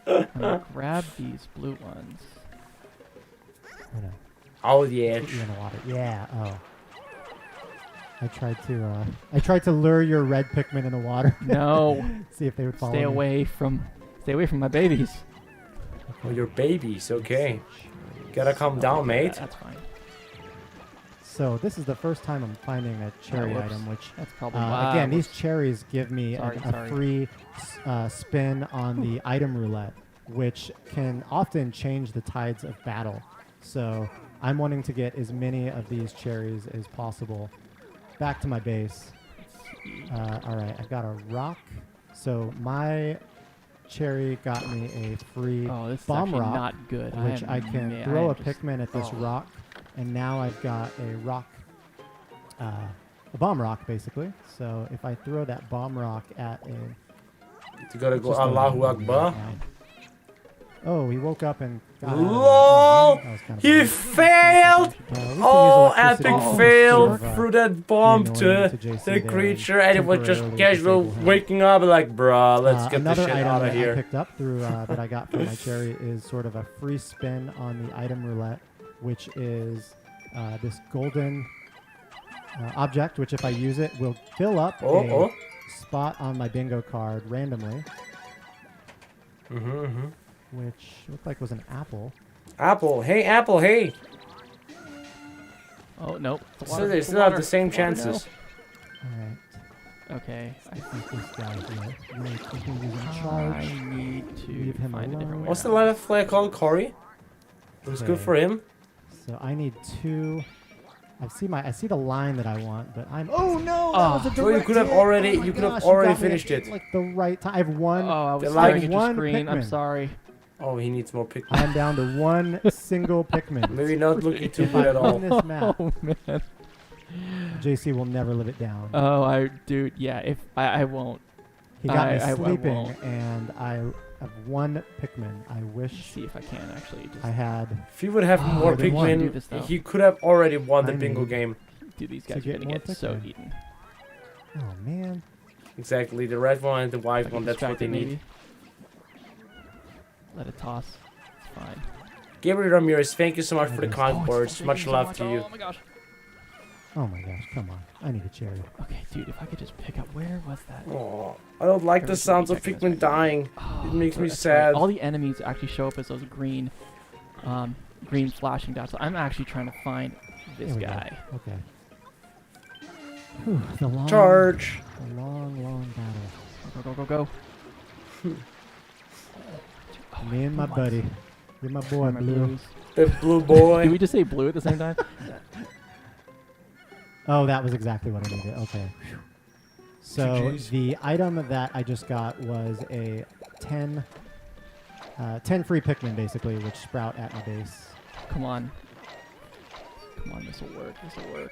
I'm gonna grab these blue ones. I know. Oh yeah. Put you in the water. Yeah. Oh. I tried to lure your red Pikmin in the water. No, See if they would follow stay me. away from my babies. Oh, your babies. Okay. Gotta calm down, mate. That's fine. So this is the first time I'm finding a cherry whoops. item, which That's probably why. again, these cherries give me Sorry, a sorry. free spin on the item roulette, which can often change the tides of battle. So I'm wanting to get as many of these cherries as possible. Back to my base. All right, I've got a rock. So my cherry got me a free Oh, this is bomb actually rock, not good. which I can man, throw I a am just- Pikmin at this oh. rock, and now I've got a rock, a bomb rock basically. So if I throw that bomb rock at a, You gotta go just Allahu Akbar. Oh, he woke up and got LOL! That was kind of He weird. failed! Yeah, we can use Oh, electricity epic to fail! sort of, Threw that bomb be to annoying to JC the there creature, and it was just temporarily casual disable him. waking up like, bruh, let's get this another shit item out of that I here. picked up through that I got from my cherry is sort of a free spin on the item roulette, which is this golden object, which if I use it will fill up a spot on my bingo card randomly, which looked like was an apple. Apple, hey! Oh no. the So water, they the still have water, the same the water, no. chances. All right, Okay. I think this guy here. I'm gonna continue using I charge. need to Leave him find a different alone. way. What's the around. left flag called? Corey? Looks good Okay. for him. So I need two. I see the line that I want, but I'm. Oh no! Oh. That was a So you direct could have hit. already- Oh my you could have gosh, already got me at, finished it. Like the right time. I have one. Oh, I was The staring light- at your one screen. I'm Pikmin. sorry. Oh, he needs more Pikmin. I'm down to one single Pikmin. Maybe not looking too If good I at all. win this map, Oh man. JC will never live it down. Oh, dude, yeah. If I won't. He got me I sleeping, won't. and I have one Pikmin. I Let's wish see if I can actually just I had. If he would have Oh, more I didn't wanna do Pikmin, this, though. he could have already won the I bingo need- game. do these to guys are get gonna more get so Pikmin. eaten. Oh man! Exactly, the red one and the If white I one, get that's what they distracted, need. maybe. Let it toss. It's fine. Gabriel Ramirez, thank you so much for the Oh, kind it's words. shaking Much so love much. to you. Oh my gosh. Oh my gosh! Come on! I need a cherry. Okay, dude, if I could just pick up, where was that? Oh, I don't like the Everything sounds of checking this Pikmin right dying. Oh, It makes me that's right. sad. All the enemies actually show up as those green flashing dots. So I'm actually trying to find this There we go. guy. Okay. Whew, the long, Charge! The long battle. Go, go, go, go, go. Me and my buddy. You're my boy, My Blue. blues. The blue boy. Did we just say blue at the same time? Oh, that was exactly what I needed. Okay. So GGs. the item that I just got was a 10 free Pikmin, basically, which sprout at my base. Come on. Come on, this will work. This will work.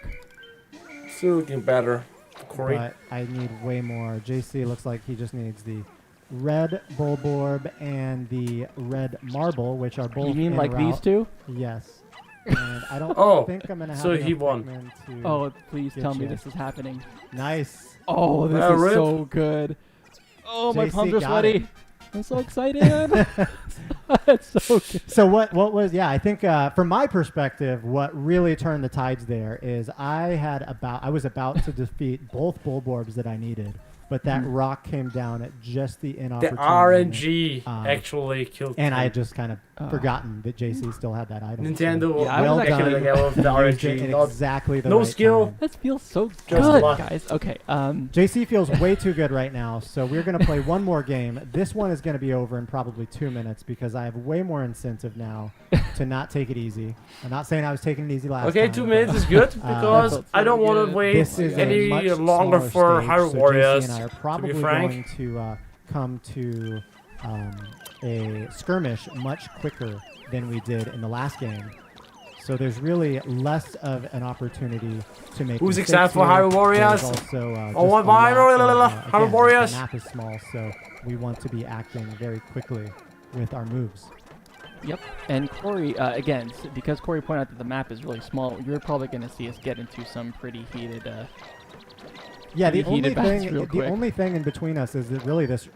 Still looking better. Corey. But I need way more. JC looks like he just needs the red Bulborb and the red Marble, which are both You mean en like route. these two? Yes. And I don't Oh, think I'm going to have so enough he won. Pikmin to... Oh, please Get tell me you. this is happening. Nice. Oh, this is Rip. so good. Oh, my JC palms are got sweaty. I'm so excited. It's so good. So what was, yeah, I think from my perspective, what really turned the tides there is I was about to defeat both Bulborbs that I needed, but that rock came down at just the The inopportune moment. RNG actually killed And I him. had just kind of forgotten that JC still had that item. Nintendo Yeah, I well was done. actually... again with the Used it RNG. at Not exactly the no right skill. time. This feels so Just good, luck. guys. Okay, JC feels way too good right now, so we're going to play one more game. This one is going to be over in probably 2 minutes because I have way more incentive now to not take it easy. I'm not saying I was taking it easy last Okay, time. 2 minutes is good because felt so I don't want good. to wait This is a any much longer smaller for stage, Hyrule so Warriors. JC and I are To probably be frank, going to come to a skirmish much quicker than we did in the last game. So there's really less of an opportunity to make Who's mistakes excited for here. Hyrule Warriors? There's also, Oh, just what- a lot Hyrule again, Warriors? The map is small, so we want to be acting very quickly with our moves. yep. And Corey, again, because Corey pointed out that the map is really small, you're probably going to see us get into some pretty heated... Yeah, the pretty only heated battles thing real the quick. only thing in between us is that really this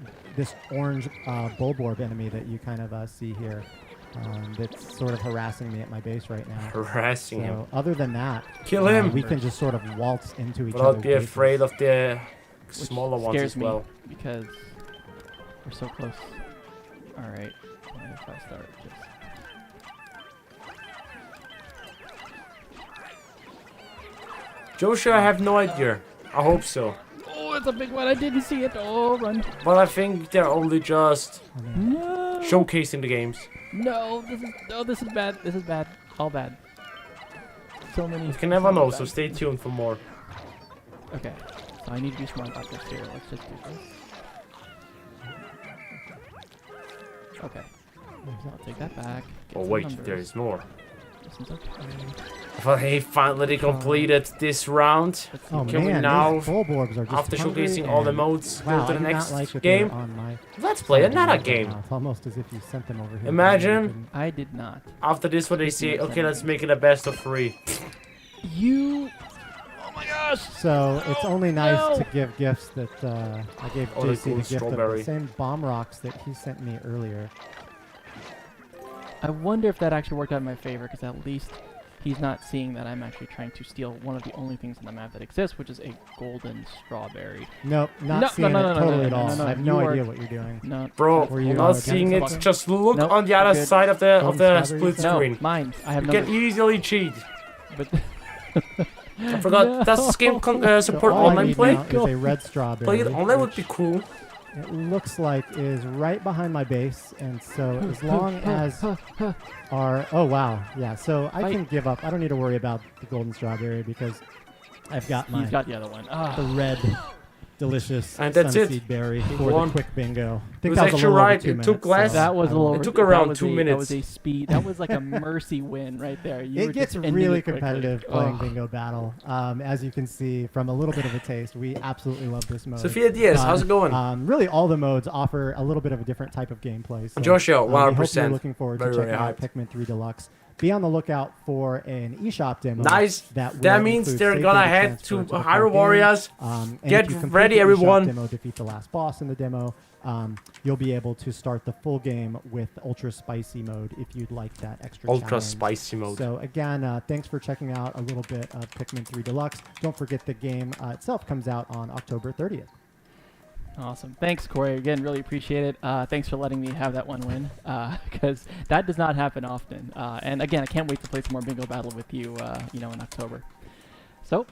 orange Bulborb enemy that you kind of see here that's sort of harassing me at my base right now. harassing him. So other than that, Kill him. we can just sort of waltz into each But I'll other's be bases. afraid of the which smaller ones scares as well. me because we're so close. All right. If I start just... Joshua, I have no idea. I hope so. Oh, it's a big one. I didn't see it. Oh, run. But I think they're only just No. showcasing the games. No, this is bad. This is bad. All bad. So many. You can never so know, bad. so stay tuned for more. Okay. So I need to be smart about this here. Let's just do this. Okay. I'll take that back. Get Oh some wait, numbers. there is more. This is okay. I thought, hey, finally completed this round. Let's see. Oh Can we man, now, these Bulborbs are just After hungry showcasing all the and- modes, Wow, go to I the do not next like that game. they're on my Let's play side another right game. now. It's almost as if you sent them over here. Imagine. I did not. After this one, they say, okay, let's make it a best of 3. You. Oh my gosh. So it's only nice No. to give gifts that I gave Oh, the JC cool the gift of strawberry. the same bomb rocks that he sent me earlier. I wonder if that actually worked out in my favor, because at least he's not seeing that I'm actually trying to steal one of the only things on the map that exists, which is a golden strawberry. Nope, not No, seeing no, it no, no, totally no, at no, all. no, no, I have you no are- idea what you're doing. No. Bro, Were you not against seeing it, the- just look Nope, on the other good. side of the Golden split strawberries? No, screen. mine. I have You no. can easily cheat. But I forgot, does this game So support all I online need play? now is a red strawberry. Play it online would which be cool. It looks like is right behind my base, and so as long as our wow, yeah. So I Fight. can give up. I don't need to worry about the golden strawberry because I've got my he's got the other one. the Ah. red, delicious And that's it. sunseed berry He for won. the quick bingo. I It think was that was a actually little over right. 2 It minutes, took less. That was a little. It took that around was 2 That minutes. was a speed. That was like a mercy win right there. You were It gets just ending really it quickly. competitive playing Ugh. bingo battle. As you can see from a little bit of a taste, we absolutely love this mode. Sophia Diaz, how's it going? Really, all the modes offer a little bit of a different type of gameplay. So, Joshua, we hope 100%. you're looking forward to Very, checking very out Pikmin 3 Deluxe. Be on the lookout for an eShop demo. Nice. That That means they're gonna head to Hyrule Warriors. Get ready, everyone. Demo, defeat the last boss in the demo. You'll be able to start the full game with Ultra Spicy mode if you'd like that extra Ultra challenge. spicy mode. So again, thanks for checking out a little bit of Pikmin 3 Deluxe. Don't forget the game itself comes out on October 30th. Awesome. Thanks, Corey. Again, really appreciate it. Thanks for letting me have that one win, because that does not happen often. And again, I can't wait to play some more bingo battle with you, in October. So,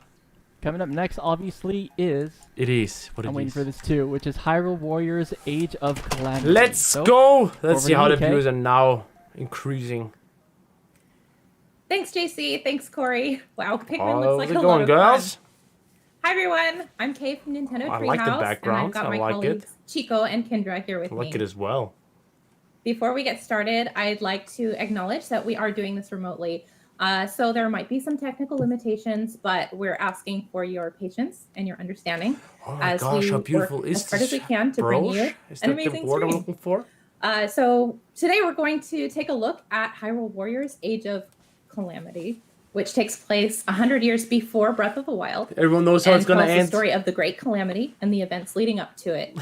coming up next, obviously, is It is. What I'm it waiting is. for this too, which is Hyrule Warriors: Age of Calamity. Let's So, go. Let's over see to how you, the Kay. views are now increasing. Thanks, JC. Thanks, Corey. Wow, Pikmin How's looks like it a lot going, of girls? fun. Hi, everyone. I'm Kay from Nintendo Treehouse. I like the And background. I've got I my like colleagues it. Chico and Kendra here with I like me. it as well. Before we get started, I'd like to acknowledge that we are doing this remotely. So there might be some technical limitations, but we're asking for your patience and your understanding Oh my as gosh, we how beautiful work is as hard as we this can to bring you brooch? Is an that the amazing word I'm stream. looking for? So today we're going to take a look at Hyrule Warriors Age of Calamity, which takes place 100 years before Breath of the Wild. Everyone knows how it's gonna tells end. the story of the Great Calamity and the events leading up to it.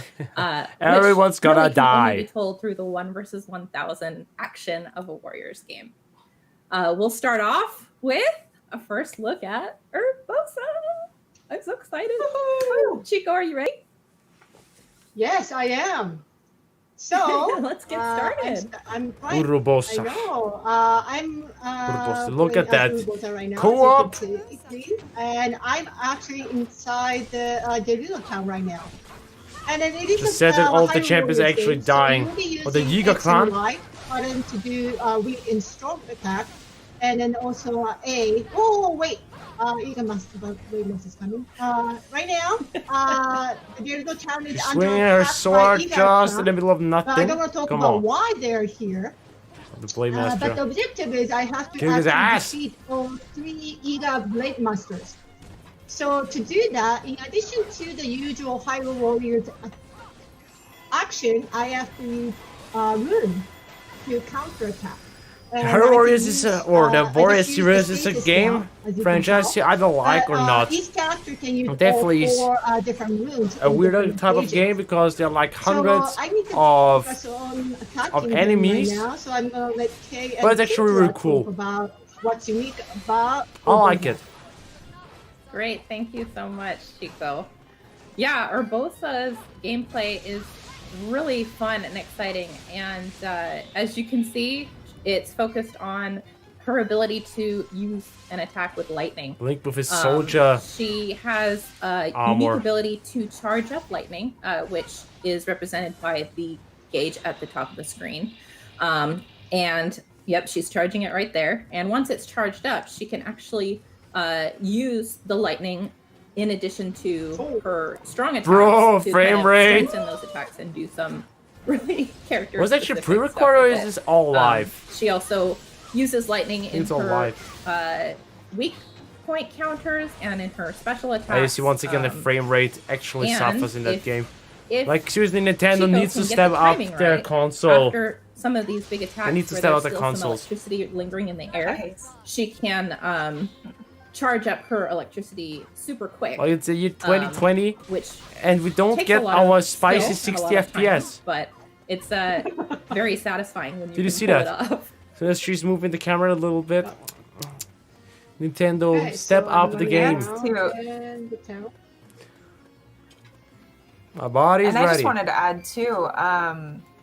Everyone's gonna really can die. only be told through the 1 versus 1,000 action of a Warriors game. We'll start off with a first look at Urbosa. I'm so excited. Chico, are you ready? Yes, I am. So let's get started. I'm fine. Urbosa. I know. I'm. Urbosa. Look playing at that. Urbosa right now, Co-op. as you can see. And I'm actually inside the Deluxe town right now. And then it is Just said that all the Hyrule champions are Warriors actually game, so dying. you'll be Or the using Yiga X clan. and Y button to do weak and strong attack, and then also A. Oh wait. Yiga Master is coming. Right now, the Deluxe town is under Swinging her attack by sword Yiga just clan. in the middle of I nothing. don't want to talk Come about on. why they're here. The Blade But the Master. objective is I have to Kick his actually ass. defeat all 3 Ida Blade Masters. So to do that, in addition to the usual Hyrule Warriors action, I have to use Rune to counterattack. Hyrule Warriors is or the Warriors series is a game franchise I don't like or not. Each character can use Definitely all 4 different runes. A in weirder different type of occasions. game because there are like So, hundreds I need to of focus on attacking them enemies. right now, so I'm gonna let Kay and But it's actually really Kendra cool. talk about what's unique about I like Urbosa. it. Great, thank you so much, Chico. Yeah, Urbosa's gameplay is really fun and exciting, and as you can see, it's focused on her ability to use an attack with lightning. Link with his soldier. She has a armor. unique ability to charge up lightning, which is represented by the gauge at the top of the screen. And yep, she's charging it right there. And once it's charged up, she can actually use the lightning in addition to her strong attacks. Bro, to frame kind of rate. strengthen those attacks and do some really character. Was that actually pre-recorded or is this all live? She also uses lightning in It's all her live. weak point counters and in her special attacks. I see once again the frame rate actually and suffers in that if- game. If Like seriously, Nintendo Chico needs can to get step the up timing their right, console. after some of these big attacks, need to where step there's out the still consoles. some electricity lingering in the air, she can charge up her electricity super quick. Well, it's the year 2020, which and we don't takes get a lot our of spicy skill and a 60 lot of time, FPS. but it's very satisfying when you Did you can see pull that? it off. So as she's moving the camera a little bit. Nintendo, Okay, step so up I'm the gonna game. go Too. and the town. My body's And I ready. just wanted to add too,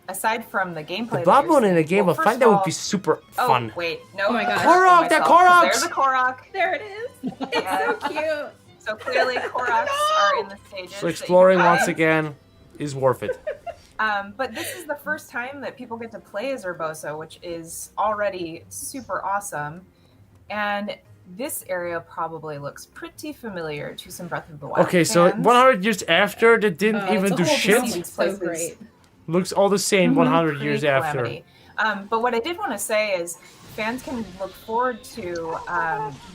aside from the gameplay, The that blood you're moon in a seeing- game, well, I first find that of would all- be super Oh fun. wait, no. Oh my gosh. Korok, they're Koroks! There's a Korok. There it is. It's so cute. So clearly, Koroks are in the stages. So that you exploring can once find. again is worth it. But this is the first time that people get to play as Urbosa, which is already super awesome. And this area probably looks pretty familiar to some Breath of the Wild Okay, so fans. 100 years after, they didn't Oh, even it's do a whole shit. procedure. It's so great. Looks all the same 100 years after. Pre-Calamity. But what I did want to say is fans can look forward to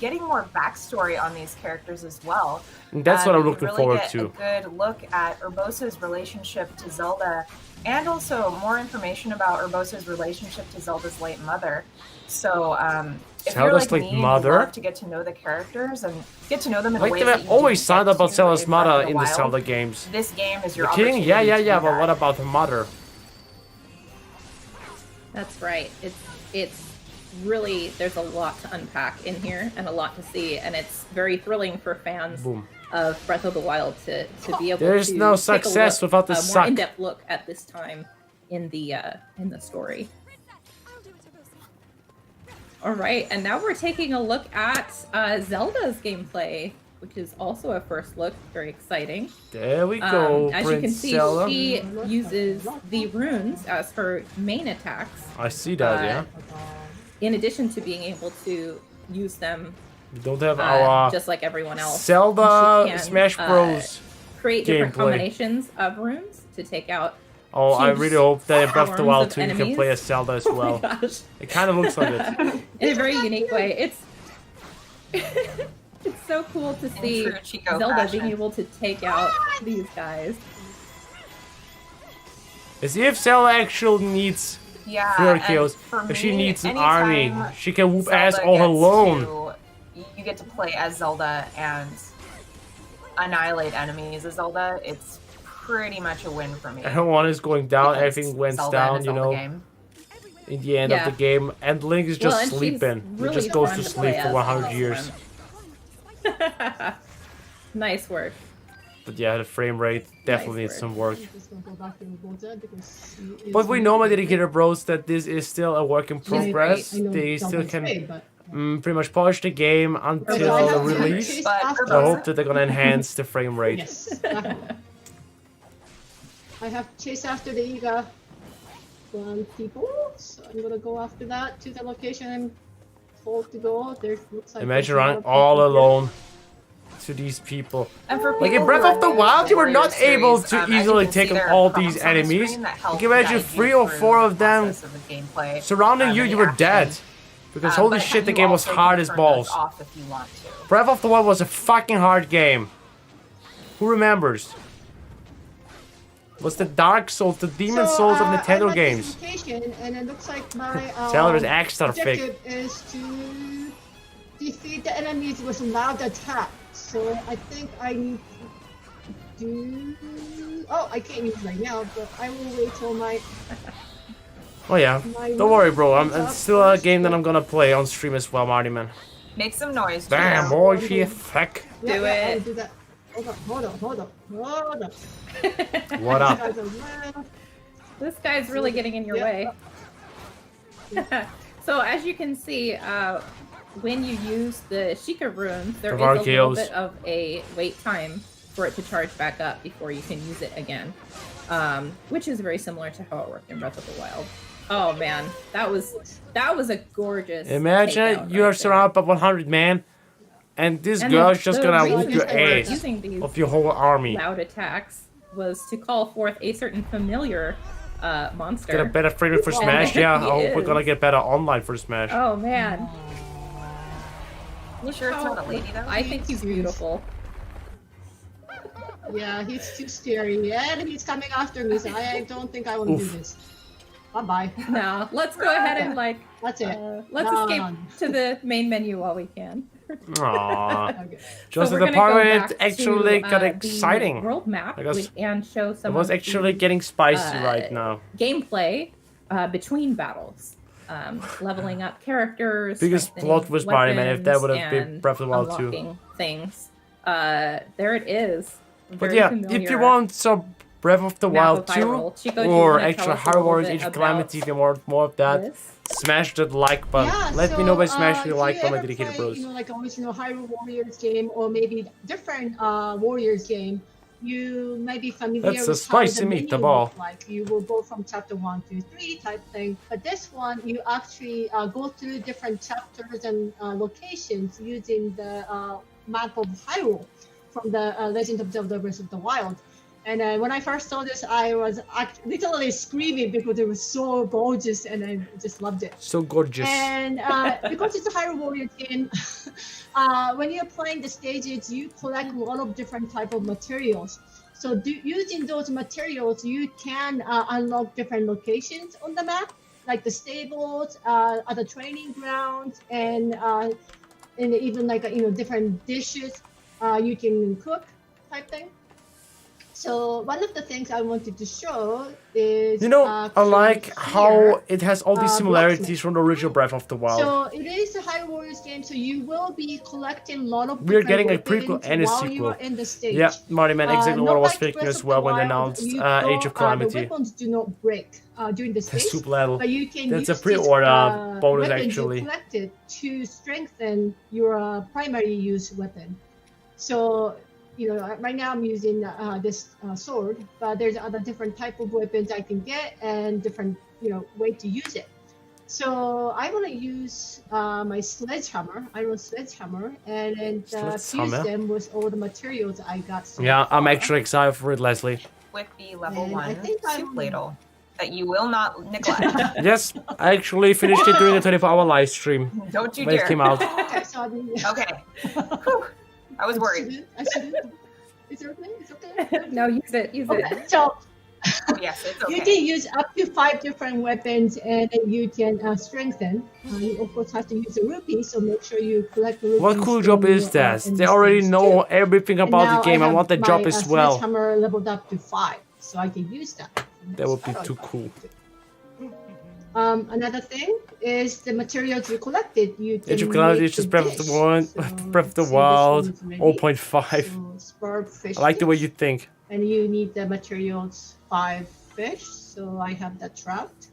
getting more backstory on these characters as well. And that's what I'm You looking really forward get to. A good look at Urbosa's relationship to Zelda, and also more information about Urbosa's relationship to Zelda's late mother. So, if you're Zelda's like late me, and mother? you love to get to know the characters and get to know them in Like ways they that you always didn't sound get about to Zelda's in Breath of mother in the Wild. Zelda games. This game is your You're kidding? Yeah, opportunity to do but that. what about her mother? That's right. It's really, there's a lot to unpack in here and a lot to see, and it's very thrilling for fans Boom. of Breath of the Wild to be able There's to no take a success look, without the more suck. in-depth look at this time in the story. All right, and now we're taking a look at Zelda's gameplay. which is also a first look, very exciting. There we go, As you can Prince see, Zelda. she uses the runes as her main attacks. I see that, yeah. In addition to being able to use them We don't have our just like everyone else. Zelda She can, Smash Bros. Create different gameplay. combinations of runes to take out. Oh, I huge really hope that in Breath of the swarms Wild of 2 you can enemies. play as Zelda as Oh my well. gosh. It kind of looks like it. In a very unique way. It's it's so cool to see true Chico Zelda fashion. being able to take out these guys. As if Zelda actually needs Yeah, fewer and kills. for If she me, needs an anytime army, she can whoop Zelda ass all gets alone. You get to play as Zelda and annihilate enemies as Zelda. It's pretty much a win for me. Everyone is going down, Because everything went Zelda in a down, you Zelda know, game. in the end Yeah. of the game. And Link is Well, just and she's sleeping. He really just goes fun to to sleep play for as 100 on years. this one. Nice work. But yeah, the frame rate definitely Nice needs some work. I'm just gonna go back to Rosa because she is But we know, my really dedicated bros, that this is still a work in She's great. progress. I know They still Zelda's can great, but pretty much polish the game until But I the have to release. chase But after- I hope that they're gonna enhance the frame rate. Yes, definitely. I have to chase after the Iga one people, so I'm gonna go after that to the location I'm told to go. There looks like Imagine there's a lot running of all people here. alone to these people. And for Like in people Breath who of are the new Wild, the you were not Warriors able series, to as you easily can see, take on there are all prompts these on the enemies. screen that help Like imagine guide you 3 or through 4 the of them process of the gameplay, surrounding you, and you the were dead. action. Because But holy shit, the you game was also hard can as turn balls. those off if you want to. Breath of the Wild was a fucking hard game. Who remembers? Was the Dark Souls, the Demon Souls of I'm Nintendo at games. this location, and it looks like my Zelda's axe are fake. objective is to defeat the enemies with loud attack. So I think I need to do. Oh, I can't use right now, but I will wait till my. Oh yeah, don't worry, bro. It's still a game that I'm gonna play on stream as well, Marty man. Make some noise. Damn, Gino. boy, she thick. Yeah, Do yeah, it. I'll do that. Hold on. What up? Guys are well. This guy's really getting in your Yeah. way. So as you can see, when you use the Sheikah runes, there is a little Varkios. bit of a wait time for it to charge back up before you can use it again, which is very similar to how it worked in Breath of the Wild. Oh man, that was a gorgeous. Imagine takedown you are right surrounded by 100 men, and this And girl's the- just the gonna reason whoop your that we're ass using these of your whole army. loud attacks was to call forth a certain familiar monster. Get a better frame rate for And Smash, there yeah. I he hope we're is. gonna get better online for Smash. Oh man. You sure it's not a lady though? I think he's beautiful. Yeah, he's too scary, and he's coming after me, so I don't think I want to do Oof. this. Bye-bye. No, let's go ahead and That's it. let's Done. escape to the main menu while we can. Aww. Okay. Just So at we're the gonna part go where back it actually to, got the exciting. world map I guess and show It some was of actually the, getting spicy uh, right now. gameplay between battles. Leveling up characters. Biggest strengthening plot was Mario, man, if that weapons, would have been and Breath of the Wild 2. unlocking things. There it is. But Very yeah, if you familiar want some Breath of the map Wild of 2, Hyrule. Chico, do you or wanna actual tell us a Hyrule little Warriors bit Age of about Calamity, if you want more of that, this? smash that like button. Yeah, Let me know by smashing if the like you button, my ever dedicated play, bros. You know, like original Hyrule Warriors game, or maybe different Warriors game, you might be familiar That's a with how spicy the meatball. menu looks like. You will go from chapter 1 to 3 type thing, but this one you actually go through different chapters and locations using the map of Hyrule from the Legend of Zelda Breath of the Wild. And when I first saw this, I was literally screaming because it was so gorgeous, and I just loved it. So gorgeous. And because it's a Hyrule Warriors game, when you're playing the stages, you collect a lot of different type of materials. So using those materials, you can unlock different locations on the map, like the stables, other training grounds, and even like different dishes you can cook type thing. So one of the things I wanted to show is I like here. how it has all these similarities blacksmith. from the original Breath of the Wild. So it is a Hyrule Warriors game, so you will be collecting a lot of We're different getting a weapons prequel and a while you sequel. are in the stage. Yeah, Marty man, exactly what I not was like thinking Breath as of well the when they Wild, announced you Age don't- of Calamity. The weapons do not break during the The stage, soup level. but you can That's use a pre-order these, bonus weapons actually. you collected to strengthen your primary use weapon. So, right now I'm using this sword, but there's other different type of weapons I can get and different, way to use it. So I want to use my sledgehammer, iron sledgehammer, and fuse them with all the materials I got so Yeah, far. I'm actually excited for it, Leslie. With the level And I 1 think soup I'm- ladle that you will not neglect. Yes, I actually finished it during a 24-hour live stream Don't you when dare. it came out. Okay, so Okay. Whew. I was worried. I shouldn't. Is it okay? It's okay. No, use it. Okay, so Oh, yes, it's okay. you can use up to 5 different weapons, and then you can strengthen. You of course have to use a rupee, so make sure you collect the rupees. What cool job in is your, that? in They these already games know too. everything And about now the game. I have want the job my, as well. Sledgehammer leveled up to 5, so I can use that. That would be So- too cool. Another thing is the materials you collected. You can Age of Calamity make is just the Breath of the dish. Wild, So Breath of the see, this Wild, one is ready. 0.5. So, spurred fish I like the way you sticks. think. And you need the materials 5 fish, so I have that trapped.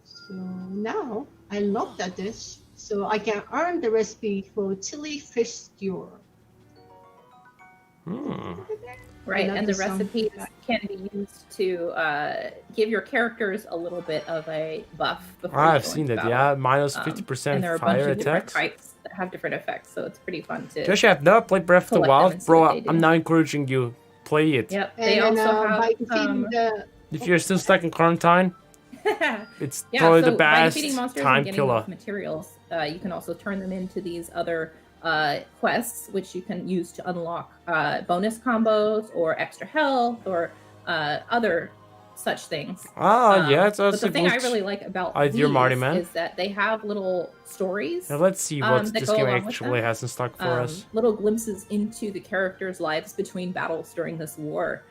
So now I love that dish, so I can earn the recipe for chili fish skewer. Right, and the Another song. recipes can be used to give your characters a little bit of a buff. Before you I've go seen into that, battle. yeah. Minus And 50% there are a bunch fire of different attacks. types that have different effects, so it's pretty fun to. Actually, I've never played Breath of the Collect them Wild. and see Bro, what they do. I'm now encouraging you. Play it. Yep, And they then, also by have. defeating the If you're still stuck in quarantine, it's Yeah, probably so the by best defeating monsters time and getting killer. those materials, you can also turn them into these other quests, which you can use to unlock bonus combos or extra health or other such things. Yeah, But that's the a thing I good really like about idea, these Marty, man. is that they have little stories. Now let's see what that this go game along with actually them. has in stock for us. Little glimpses into the characters' lives between battles during this war.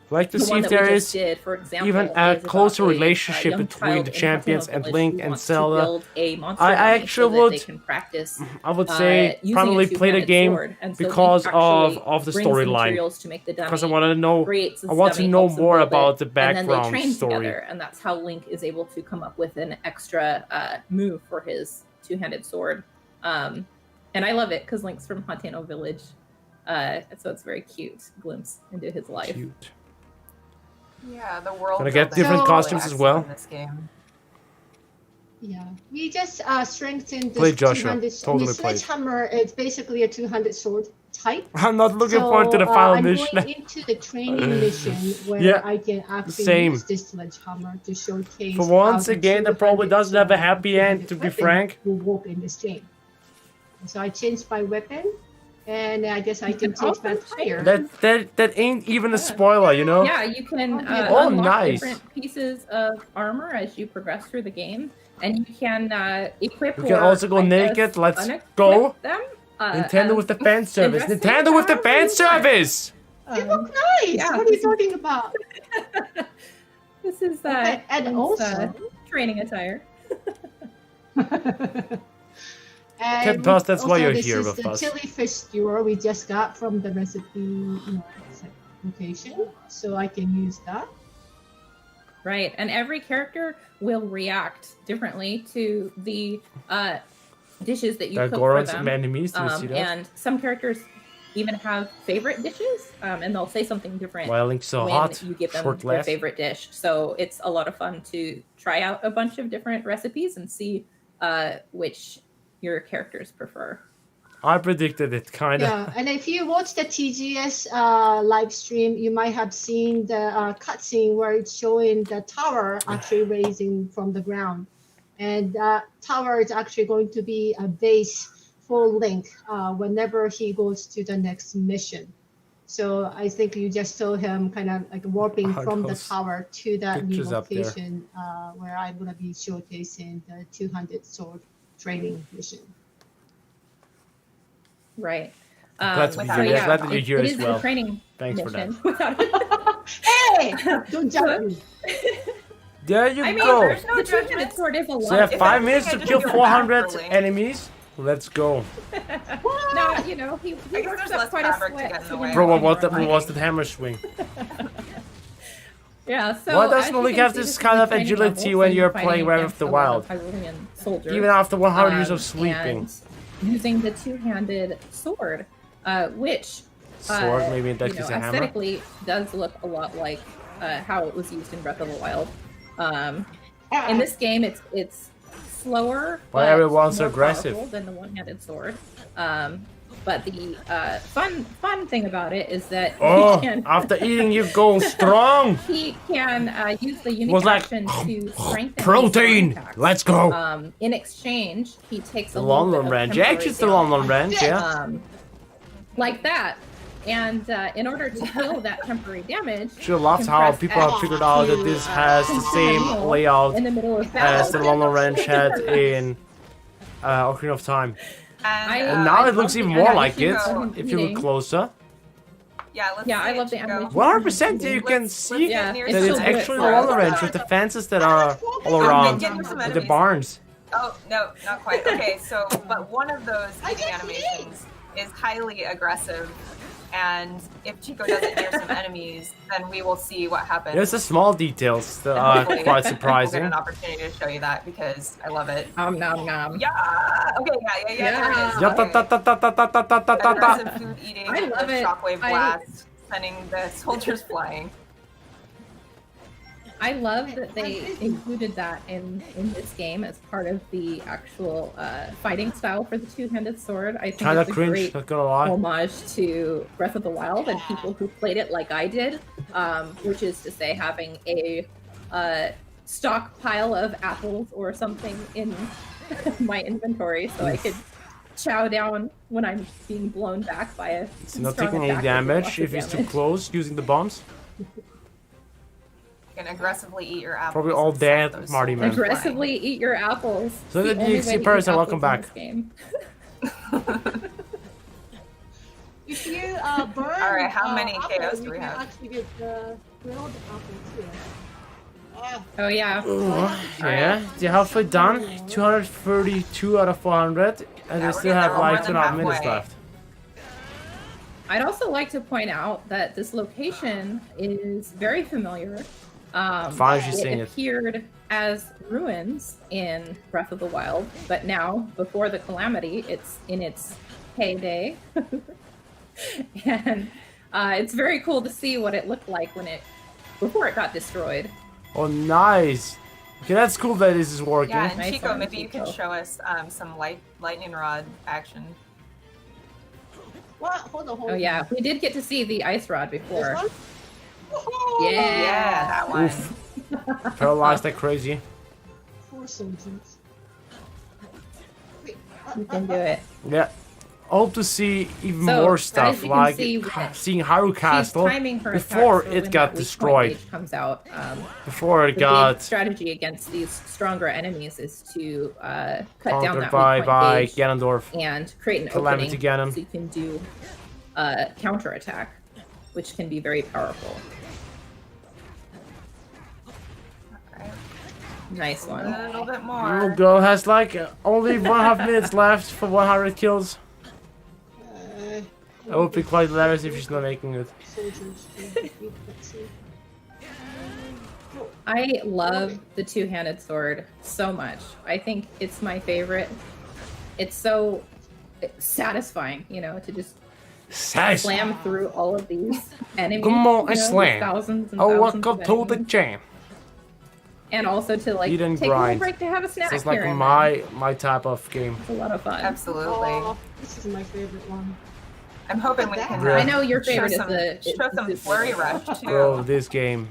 I'd like to The see one if that we there just is did, for example, even a is about closer a relationship young between child the in champions Hateno and Village Link who and wants to Zelda. build a monster I dummy actually so that would- they can practice I would say using a probably play the two-handed game sword. And so Link because actually of the brings storyline. materials to make the dummy, Because I want to know. creates this I want to dummy, know helps them more build about it, the and then they background train story. together, and that's how Link is able to come up with an extra move for his two-handed sword. And I love it because Link's from Hateno Village, so it's a very cute glimpse into his life. Cute. Yeah, the world. Gonna get building different is costumes as excellent well. in this game. Yeah, we just strengthened this Play Joshua. 200. Totally play it. Sledgehammer is basically a 200 sword type. I'm not looking So, forward to the final I'm mission. going into the training mission where Yeah, I can actually same. use this sledgehammer to showcase. For once how the again, that probably 200 doesn't have a sword happy end, to be weapon frank. Will work in this game. So I changed my weapon, and I guess I can change my tire. That ain't even a spoiler, you know? Yeah, you can Oh, unlock nice. different pieces of armor as you progress through the game, and you can equip. We can or, also go I guess, naked. Let's unequip go. Them, Nintendo as with the fan service. interesting Nintendo with the however fan you want. service. They look nice. yeah. What are you talking about? This is Okay, and Link's, also. training attire. And Plus, that's why also you're this here is with the us. chili fish skewer we just got from the recipe location, so I can use that. Right, and every character will react differently to the dishes that you There are cook for Gorons them. and enemies. Do you see that? And some characters even have favorite dishes, and they'll say something different Why Link's so when hot? you give them Short their laugh. favorite dish. So it's a lot of fun to try out a bunch of different recipes and see which your characters prefer. I predicted it, kind of. Yeah, and if you watch the TGS live stream, you might have seen the cutscene where it's showing the tower actually raising from the ground. And that tower is actually going to be a base for Link whenever he goes to the next mission. So I think you just saw him kind of like warping Oh, from the those tower to that new pictures up there. location where I'm going to be showcasing the 200 sword training mission. Right. Glad to be Without- here. yeah, Glad that you're here it as is well. a training Thanks for mission. Hey! Don't judge me. There you I mean, go. there's no the two-handed judgment. sword is a lot. So you have If 5 anything, minutes I to just kill feel bad 400 for Link. enemies. Let's go. No, you know, he guess works there's up less quite a fabric to sweat. get in the to way. win Bro, that what game, right? was the hammer swing? Yeah, so Why doesn't as you Link can have see, this is kind the of training agility level, when so you're fighting playing Breath of against the a lot Wild? Hyrulean soldiers. Even after 100 years of And sleeping. using the two-handed sword, which Sword, maybe in that case a hammer. aesthetically does look a lot like how it was used in Breath of the Wild. In this game, it's slower, But everyone's more aggressive. powerful than the one-handed sword. But the fun thing about it is that Oh, he can after eating you go strong. he can use the unique Was like, action to strengthen protein. his attacks. Let's go. In exchange, he takes The a little bit London of range. Yeah, temporary actually, it's the damage. London range. Yeah. Like that. And in order to heal that temporary damage, She loves you can how press people have X figured out that to, this has the heal same layout in the middle of as the battle. London range had in Ocarina of Time. And, And now I it looks love even the more like animation it of- if you look closer. Yeah, let's Yeah, I see love it, the Chico. animation. 100% you can Let's see get near that some it's so enemies. actually the good. London range with the fences that are all around Get near some with the enemies. barns. Oh, no, not quite. Okay, so, but one of those I eating just animations is highly aggressive, and if Chico does it near some enemies, then we will see what happens. There's the small details that And are hopefully quite We'll get surprising. an opportunity to show you that because I love it. Nom nom nom. Yeah. Okay. Yeah. There it is. Ja, ta, ta, Okay. ta, ta, ta, ta, ta, ta, ta, ta. Aggressive food eating. I love with it. Shockwave blast, sending the soldiers flying. I love that they included that in this game as part of the actual fighting style for the two-handed sword. I think Kinda it's a cringe, great not gonna lie. homage to Breath of the Wild and people who played it like I did, which is to say having a stockpile of apples or something in my inventory so I could chow down when I'm being blown back by a It's not strong taking any attack with damage lots if of it's too damage. close using the bombs. You can aggressively eat your apples. Probably all and send dead, those Marty, man. soldiers Aggressively eat your apples. So It's the only DXC way to eat person, apples welcome in back. this game. If you burn, All right, how many apple, KOs do you we can have? actually get grilled apple too. Oh yeah. Yeah, they're halfway done. 232 out of 400, and they we're still getting have there, like more than 2.5 minutes halfway. left. I'd also like to point out that this location is very familiar. Fine, she's saying it. appeared as ruins in Breath of the Wild, but now, before the Calamity, it's in its heyday. And it's very cool to see what it looked like before it got destroyed. Oh, nice. Okay, that's cool that this is working. Yeah, and Nice Chico, one, maybe you can Chico. show us some lightning rod action. What? Hold on. Oh yeah, we did get to see the ice rod This before. one? Yeah. Yeah, that one. Oof. Paralyzed like crazy. Four soldiers. Wait, You can do it. Yeah. I hope to see even So, more as stuff, you can like see, when seeing Hyrule She's Castle timing her before attacks for it when got that weak point destroyed. gauge comes out. Before it The got big strategy against these stronger enemies is to cut down conquered that by weak point gauge Ganondorf. and create an Calamity opening Ganon. so you can do counterattack, which can be very powerful. Alright, Nice a one. little bit Little more. girl has like only 1.5 minutes left for 100 kills. That would be quite hilarious if she's not making it. soldiers. Let's see. I love the two-handed sword so much. I think it's my favorite. It's so satisfying, to just Says, slam through all of these enemies. come on and these slam. Thousands and Oh, thousands welcome of to the enemies. jam. And also to Eat and take a little grind. break to have a snack This is here like and my type of game. there. It's a lot of fun. Absolutely. Oh, this is my favorite one. I'm hoping we can. Yeah. I know your show favorite is some, the show some the- flurry rush too. Bro, this game.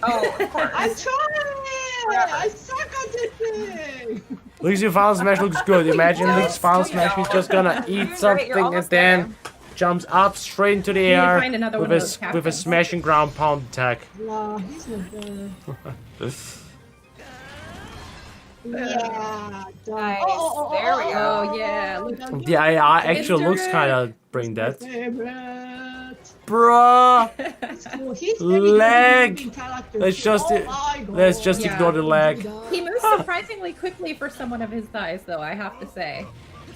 Oh, of course. I'm trying! I suck at this thing! Luigi's Final Smash looks good. Imagine No, Luigi's Final no, Smash, he's just gonna You're eat great, something you're and almost then jumps up straight into the need to air find another with one a, of those with a captains. smashing ground pound attack. Nah, he's not there. Yeah, done. Nice. There we go. Oh yeah, look. done. The AI actually Mr. looks Red. kinda brain dead. Favorite. Bruh! It's cool. He's Leg. moving character Let's too. just- Oh my God. let's just Yeah. ignore the leg. He moves surprisingly quickly for someone of his size, though, I have to say.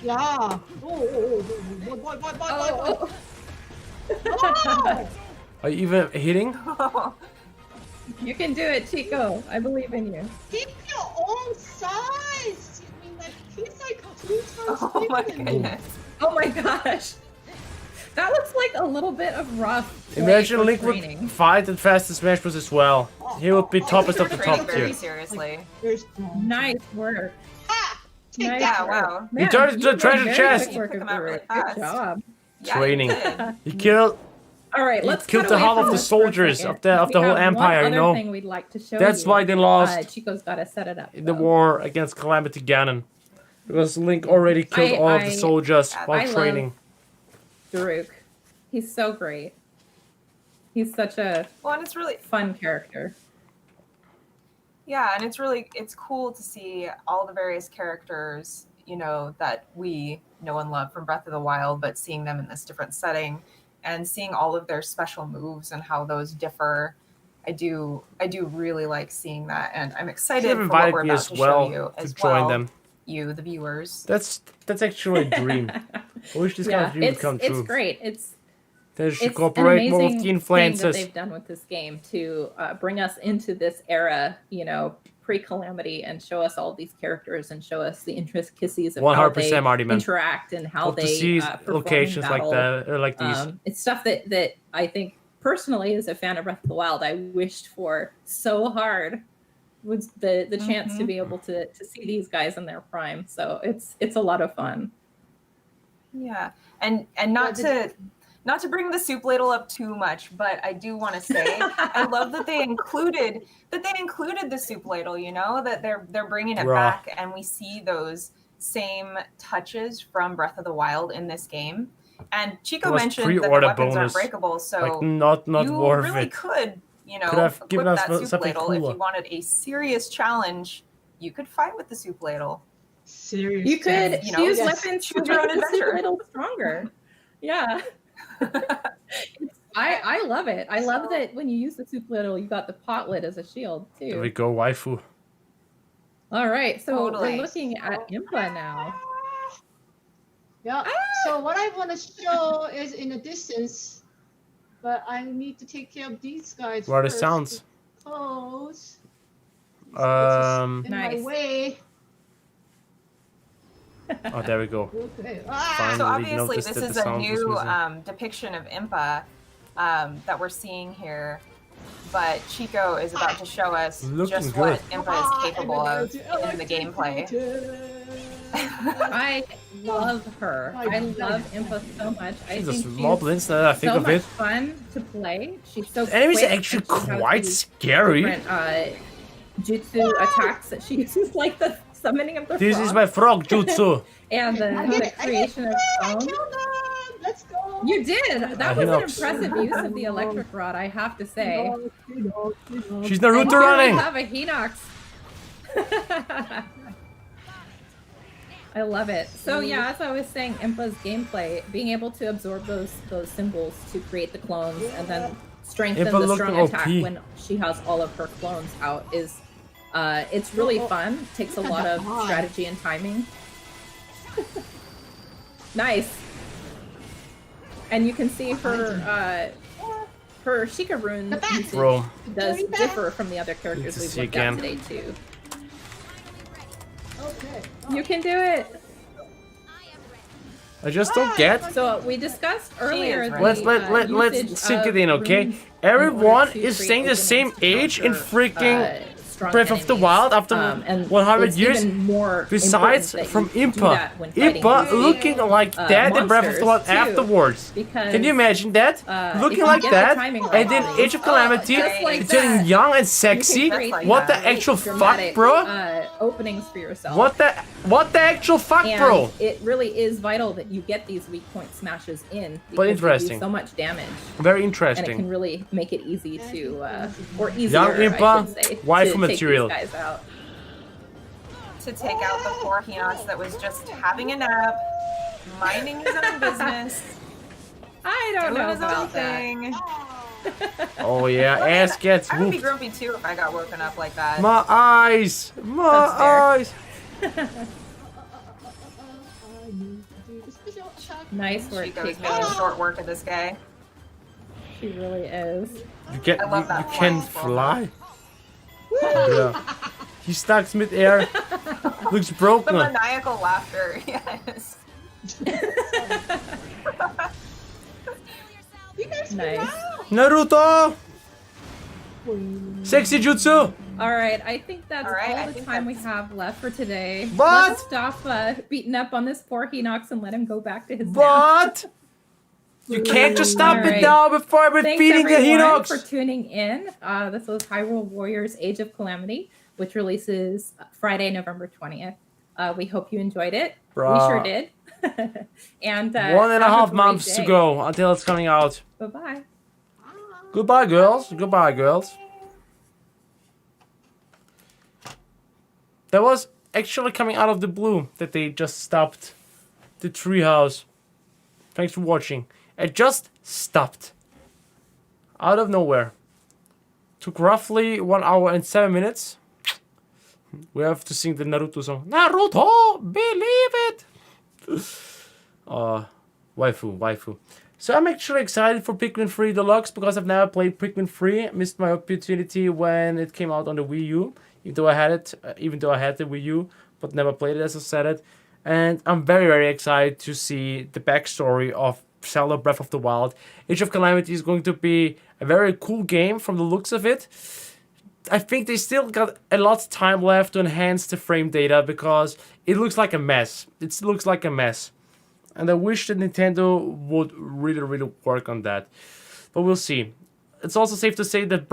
Yeah. Oh, boy. Oh, Oh. Are you even hitting? you can do it, Chico. I believe in you. Keep your own size. I mean, like, he's like Oh my goodness. Oh my gosh. That looks like a little bit of rough. play Imagine for Link training. would fight at fastest Smash Bros. As well. He would be toppest of the Training top very tier. seriously. There's Nice work. take Nice that. Yeah, wow. He turned into a you did treasure very chest. quick work Took of him out the really Good fast. job. Yeah, Training. he did. He killed. All right, He let's killed cut the away half from of the this for a soldiers second. of the We whole have empire, one you know? other thing we'd like to show That's you. why they lost Chico's got to set it up. in the though. war against Calamity Ganon. Because Link already killed all of the soldiers I while love- training. Daruk. He's so great. He's such a Well, and it's really fun character. Yeah, and it's cool to see all the various characters, you know, that we know and love from Breath of the Wild, but seeing them in this different setting and seeing all of their special moves and how those differ. I do really like seeing that, and I'm excited Should have for what invited we're me about as to well show you to as join well. them. You, the viewers. That's actually a dream. I wish this kind of dream would come true. It's great. It's They should an cooperate more with amazing the thing that influences. they've done with this game to bring us into this era, you know, pre-Calamity, and show us all these characters and show us the intricacies of how 100% they Marty, man. interact and how Hope to they see perform locations in like battle. that, or like these. It's stuff that I think personally, as a fan of Breath of the Wild, I wished for so hard, was the chance to be able to see these guys in their prime. So it's a lot of fun. Yeah, and not to bring the soup ladle up too much, but I do want to say I love that they included the soup ladle. You know, that they're bringing it Raw. back, and we see those same touches from Breath of the Wild in this game. And Chico Plus mentioned that the pre-order weapons bonus. aren't breakable, so Like not you worth really it. could, you know, Could have equip given us that soup something ladle. If cooler. you wanted a serious challenge, you could fight with the soup ladle. Serious. You could You know, use yes, weapons to choose your make own the soup adventure. ladle stronger. Yeah. I love it. I love that when you use the soup ladle, you got the pot lid as a shield There we too. go, waifu. All right, so Totally. we're looking at Impa now. Yeah. So what I want to show is in the distance, but I need to take care of these guys What are the first sounds? because Um, in Nice. my way. oh, there we go. Okay. Fine. So Finally obviously, noticed this that is the a sound was new missing. depiction of Impa that we're seeing here, but Chico is about to show us Looking just good. what Impa is capable of in the gameplay. I love her. I love Impa so much. I She's a think small she's blitz now that I think so of much it. fun to play. She's so The enemies are quick, actually and she has quite these scary. different jutsu attacks that she uses, like the summoning of the This frog is my frog jutsu. and the creation of I foam. killed them. Let's go. You did. That was an Hinox. impressive use of the electric rod, I have to say. She's And Naruto here running. we have a Hinox. I love it. So yeah, as I was saying, Impa's gameplay, being able to absorb those symbols to create the clones and then strengthen Impa the looking strong OP. attack when she has all of her clones out is it's really fun. Takes a lot of strategy and timing. Nice. And you can see her Sheikah rune usage Bro. does differ from the other Need characters to we've see looked at again. today too. Okay. You can do it. I just don't get. So we discussed earlier. is the, right. Let's usage sink of it in, okay? runes in Everyone order to is create staying the same openings to age in counter, freaking strong Breath of the enemies. Wild after And 100 it's years. even more Besides, important that from you do Impa. that when fighting Impa these looking like that in Breath of the Wild monsters, too, afterwards. because Can you imagine that? if Looking you like get the that, timing and right, then Age of Calamity, just like turning that, young and you sexy. can create What the these actual dramatic, fuck, bro? Openings for yourself. What the actual fuck, And bro? it really is vital that you get these weak point smashes in because But they interesting. do so much damage, Very and it can interesting. really make it easy to, or easier, Young Impa, I should say, waifu to material. take these guys out. To take out the poor Hinox that was just having a nap, minding his own business, I don't doing know his own about that. thing. Oh yeah, ass gets I would be whooped. grumpy too if I got woken up like that. My eyes, my That's fair. eyes. Nice work, Chico's Chico. making short work of this guy. She really is. You I love that you can flying fly. Yeah. He stuck mid-air. Looks The broken. maniacal laughter, yes. You guys Nice. Naruto! Sexy jutsu! All right, I think that's All right, I all the think time we that's- have left for today. What? Let's stop beating up on this poor Hinox and let him go back to his nap. What? You can't just stop All it right. now before I've been Thanks feeding the everyone for Hinox! tuning in. This was Hyrule Warriors Age of Calamity, which releases Friday, November 20th. We hope you enjoyed it. Bruh. We sure did. And 1.5 have a great months to day. go until it's coming out. Bye-bye. Goodbye, girls. Goodbye, girls. That was actually coming out of the blue that they just stopped the treehouse. Thanks for watching. It just stopped. Out of nowhere. Took roughly 1 hour and 7 minutes. We have to sing the Naruto song. Naruto, believe it! Waifu. So I'm actually excited for Pikmin 3 Deluxe because I've never played Pikmin 3. I missed my opportunity when it came out on the Wii U. Even though I had the Wii U, but never played it as I said it. And I'm very, very excited to see the backstory of Zelda Breath of the Wild. Age of Calamity is going to be a very cool game from the looks of it. I think they still got a lot of time left to enhance the frame data because it looks like a mess. It looks like a mess. And I wish that Nintendo would really, really work on that. But we'll see. It's also safe to say that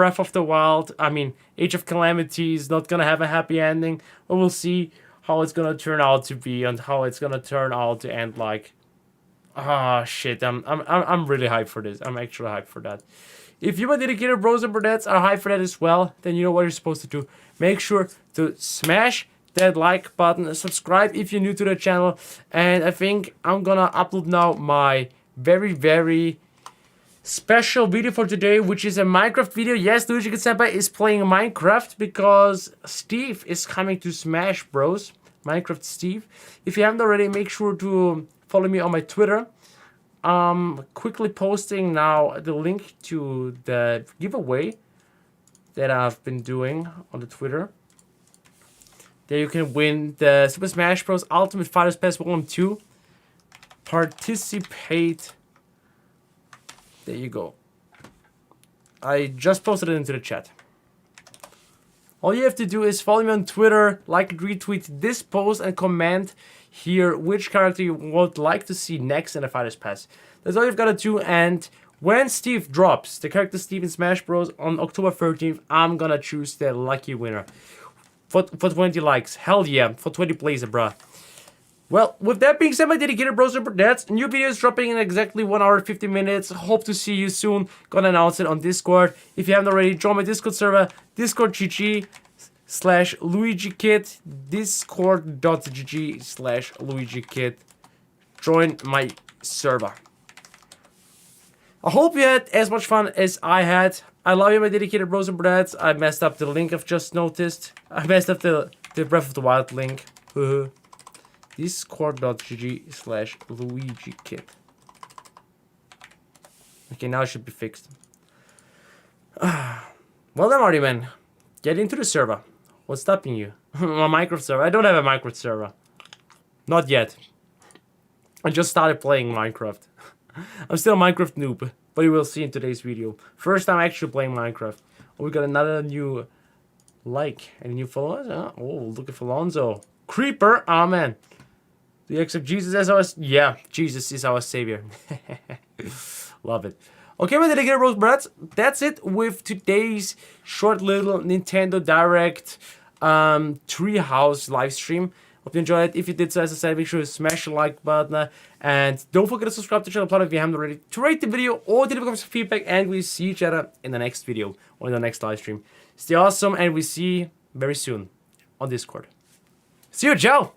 Age of Calamity is not gonna have a happy ending. But we'll see how it's gonna turn out to be and how it's gonna turn out to end like. Ah, shit. I'm really hyped for this. I'm actually hyped for that. If you, my dedicated bros and brunettes, are hyped for that as well, then you know what you're supposed to do. Make sure to smash that like button, subscribe if you're new to the channel, and I think I'm gonna upload now my very, very special video for today, which is a Minecraft video. Yes, Luigikid is playing Minecraft because Steve is coming to Smash Bros. Minecraft Steve. If you haven't already, make sure to follow me on my Twitter. Quickly posting now the link to the giveaway that I've been doing on the Twitter. There you can win the Super Smash Bros. Ultimate Fighters Pass 1 and 2. Participate. There you go. I just posted it into the chat. All you have to do is follow me on Twitter, like and retweet this post, and comment here which character you would like to see next in the Fighters Pass. That's all you've got to do, and when Steve drops, the character Steve in Smash Bros. On October 13th, I'm gonna choose the lucky winner. For 20 likes. Hell yeah, for 20 plays, bruh. Well, with that being said, my dedicated bros and brunettes, new videos dropping in exactly 1 hour and 50 minutes. Hope to see you soon. Gonna announce it on Discord. If you haven't already, join my Discord server, discord.gg/Luigikid, discord.gg/Luigikid. Join my server. I hope you had as much fun as I had. I love you, my dedicated bros and brunettes. I messed up the link I've just noticed. I messed up the Breath of the Wild link. Discord.gg/Luigikid. Okay, now it should be fixed. Well then, Marty man, get into the server. What's stopping you? My Minecraft server. I don't have a Minecraft server. Not yet. I just started playing Minecraft. I'm still a Minecraft noob, but you will see in today's video. First time actually playing Minecraft. Oh, we got another new like. Any new followers? Oh, look at Alonzo. Creeper. Oh man. Do you accept Jesus as our... Yeah, Jesus is our savior. Love it. Okay, my dedicated bros, brats, that's it with today's short little Nintendo Direct Treehouse live stream. Hope you enjoyed it. If you did so, as I said, make sure to smash the like button. And don't forget to subscribe to the channel if you haven't already, to rate the video or to leave some feedback. And we see each other in the next video or in the next live stream. Stay awesome, and we see you very soon on Discord. See you, ciao!